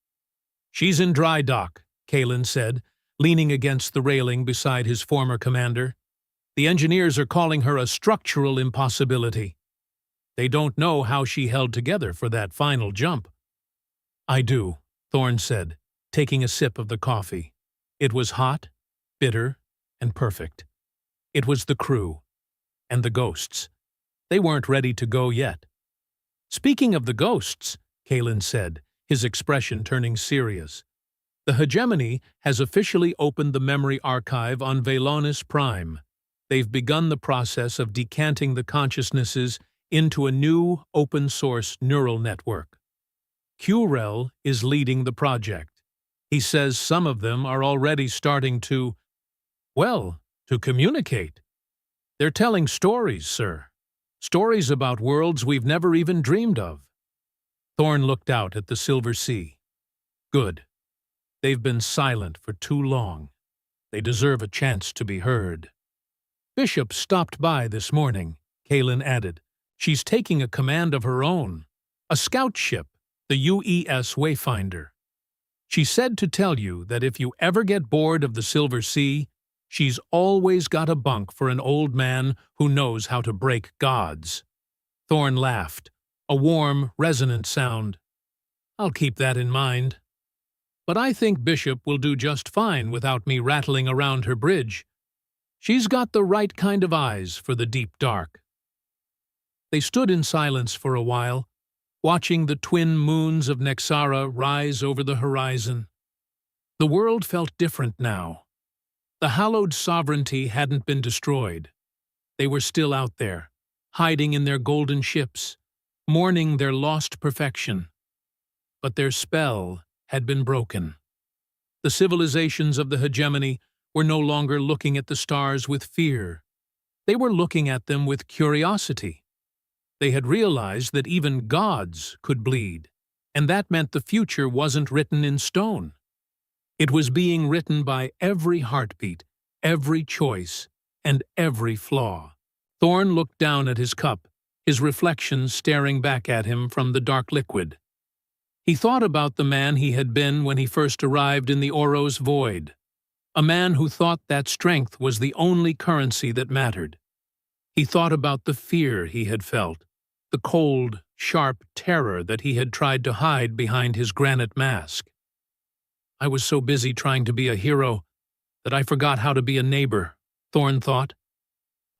A: "She's in dry dock," Kalen said, leaning against the railing beside his former commander. "The engineers are calling her a structural impossibility. They don't know how she held together for that final jump." "I do," Thorne said, taking a sip of the coffee. It was hot, bitter, and perfect. It was the crew. And the ghosts. They weren't ready to go yet. "Speaking of the ghosts," Kalen said, his expression turning serious, "the hegemony has officially opened the memory archive on Velonis Prime. They've begun the process of decanting the consciousnesses into a new open-source neural network. QREL is leading the project. He says some of them are already starting to communicate. They're telling stories, sir. Stories about worlds we've never even dreamed of. Thorne looked out at the silver sea. Good. They've been silent for too long. They deserve a chance to be heard. Bishop stopped by this morning, Kaelin added. She's taking a command of her own. A scout ship, the UES Wayfinder. She said to tell you that if you ever get bored of the Silver Sea, she's always got a bunk for an old man who knows how to break gods. Thorne laughed, a warm, resonant sound. I'll keep that in mind. But I think Bishop will do just fine without me rattling around her bridge. She's got the right kind of eyes for the deep dark. They stood in silence for a while, watching the twin moons of Nexara rise over the horizon. The world felt different now. The Hallowed Sovereignty hadn't been destroyed. They were still out there, hiding in their golden ships, mourning their lost perfection. But their spell had been broken. The civilizations of the hegemony were no longer looking at the stars with fear. They were looking at them with curiosity. They had realized that even gods could bleed, and that meant the future wasn't written in stone. It was being written by every heartbeat, every choice, and every flaw. Thorne looked down at his cup, his reflection staring back at him from the dark liquid. He thought about the man he had been when he first arrived in the Oros void, a man who thought that strength was the only currency that mattered. He thought about the fear he had felt, the cold, sharp terror that he had tried to hide behind his granite mask. I was so busy trying to be a hero that I forgot how to be a neighbor, Thorne thought.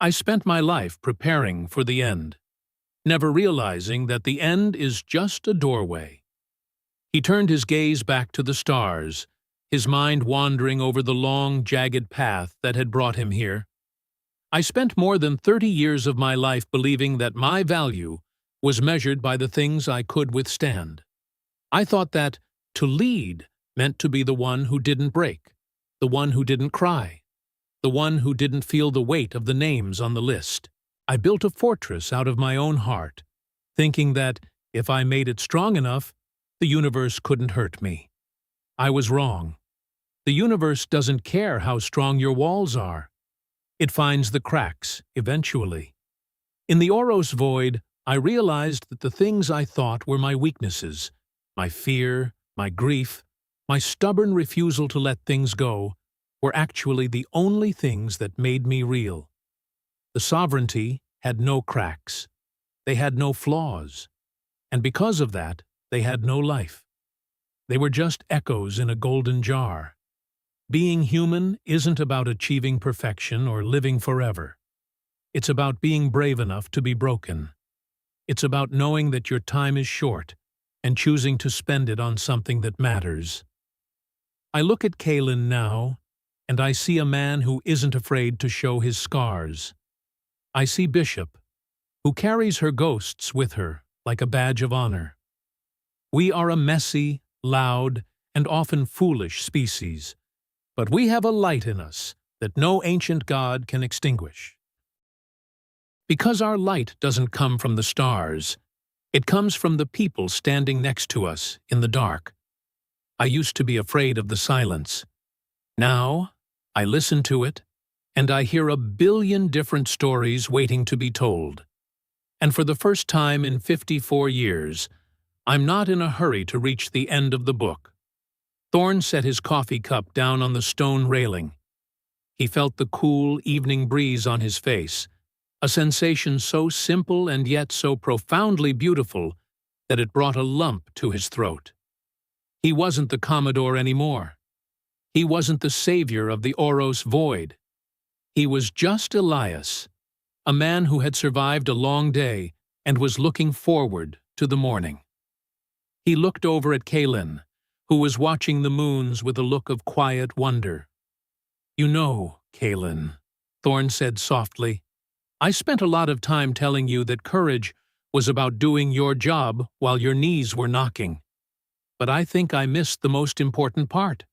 A: I spent my life preparing for the end, never realizing that the end is just a doorway. He turned his gaze back to the stars, his mind wandering over the long, jagged path that had brought him here. I spent more than 30 years of my life believing that my value was measured by the things I could withstand. I thought that to lead meant to be the one who didn't break, the one who didn't cry, the one who didn't feel the weight of the names on the list. I built a fortress out of my own heart, thinking that if I made it strong enough, the universe couldn't hurt me. I was wrong. The universe doesn't care how strong your walls are. It finds the cracks, eventually. In the Oros void, I realized that the things I thought were my weaknesses, my fear, my grief, my stubborn refusal to let things go, were actually the only things that made me real. The sovereignty had no cracks. They had no flaws. And because of that, they had no life. They were just echoes in a golden jar. Being human isn't about achieving perfection or living forever. It's about being brave enough to be broken. It's about knowing that your time is short and choosing to spend it on something that matters. I look at Kaelin now, and I see a man who isn't afraid to show his scars. I see Bishop, who carries her ghosts with her like a badge of honor. We are a messy, loud, and often foolish species, but we have a light in us that no ancient god can extinguish. Because our light doesn't come from the stars, it comes from the people standing next to us in the dark. I used to be afraid of the silence. Now, I listen to it, and I hear a billion different stories waiting to be told. And for the first time in 54 years, I'm not in a hurry to reach the end of the book. Thorne set his coffee cup down on the stone railing. He felt the cool evening breeze on his face, a sensation so simple and yet so profoundly beautiful that it brought a lump to his throat. He wasn't the Commodore anymore. He wasn't the savior of the Oros void. He was just Elias, a man who had survived a long day and was looking forward to the morning. He looked over at Kaelin, who was watching the moons with a look of quiet wonder. You know, Kaelin, Thorne said softly, I spent a lot of time telling you that courage was about doing your job while your knees were knocking. But I think I missed the most important part.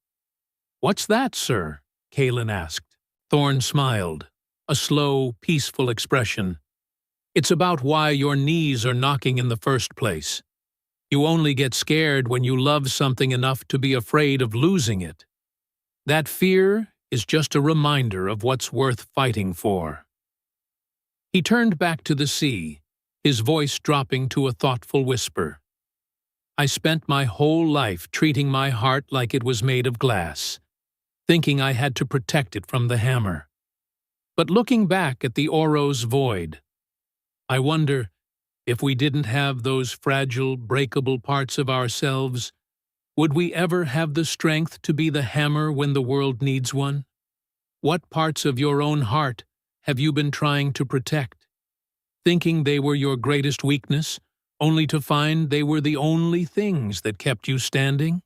A: "What's that, sir?" Kalen asked. Thorne smiled, a slow, peaceful expression. "It's about why your knees are knocking in the first place. You only get scared when you love something enough to be afraid of losing it. That fear is just a reminder of what's worth fighting for." He turned back to the sea, his voice dropping to a thoughtful whisper. "I spent my whole life treating my heart like it was made of glass, thinking I had to protect it from the hammer. But looking back at the Ouro's void, I wonder, if we didn't have those fragile, breakable parts of ourselves, would we ever have the strength to be the hammer when the world needs one? What parts of your own heart have you been trying to protect, thinking they were your greatest weakness, only to find they were the only things that kept you standing?"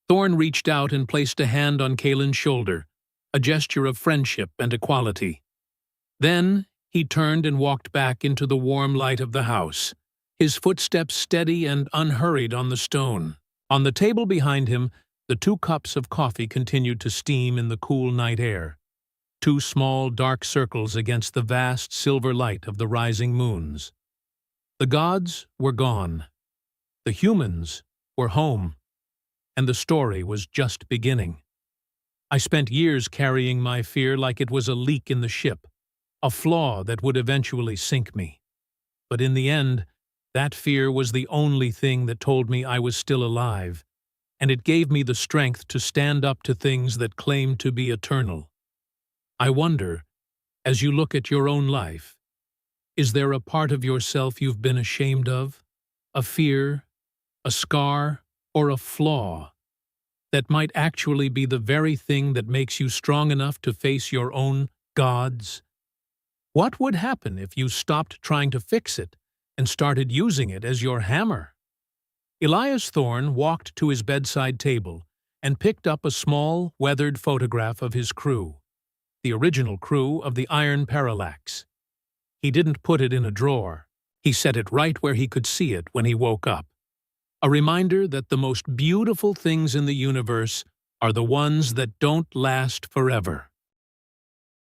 A: Thorne reached out and placed a hand on Kalen's shoulder, a gesture of friendship and equality. Then he turned and walked back into the warm light of the house, his footsteps steady and unhurried on the stone. On the table behind him, the 2 cups of coffee continued to steam in the cool night air, 2 small dark circles against the vast silver light of the rising moons. The gods were gone, the humans were home, and the story was just beginning. I spent years carrying my fear like it was a leak in the ship, a flaw that would eventually sink me. But in the end, that fear was the only thing that told me I was still alive, and it gave me the strength to stand up to things that claimed to be eternal. I wonder, as you look at your own life, is there a part of yourself you've been ashamed of? A fear, a scar, or a flaw that might actually be the very thing that makes you strong enough to face your own gods? What would happen if you stopped trying to fix it and started using it as your hammer? Elias Thorne walked to his bedside table and picked up a small, weathered photograph of his crew, the original crew of the Iron Parallax. He didn't put it in a drawer. He set it right where he could see it when he woke up. A reminder that the most beautiful things in the universe are the ones that don't last forever.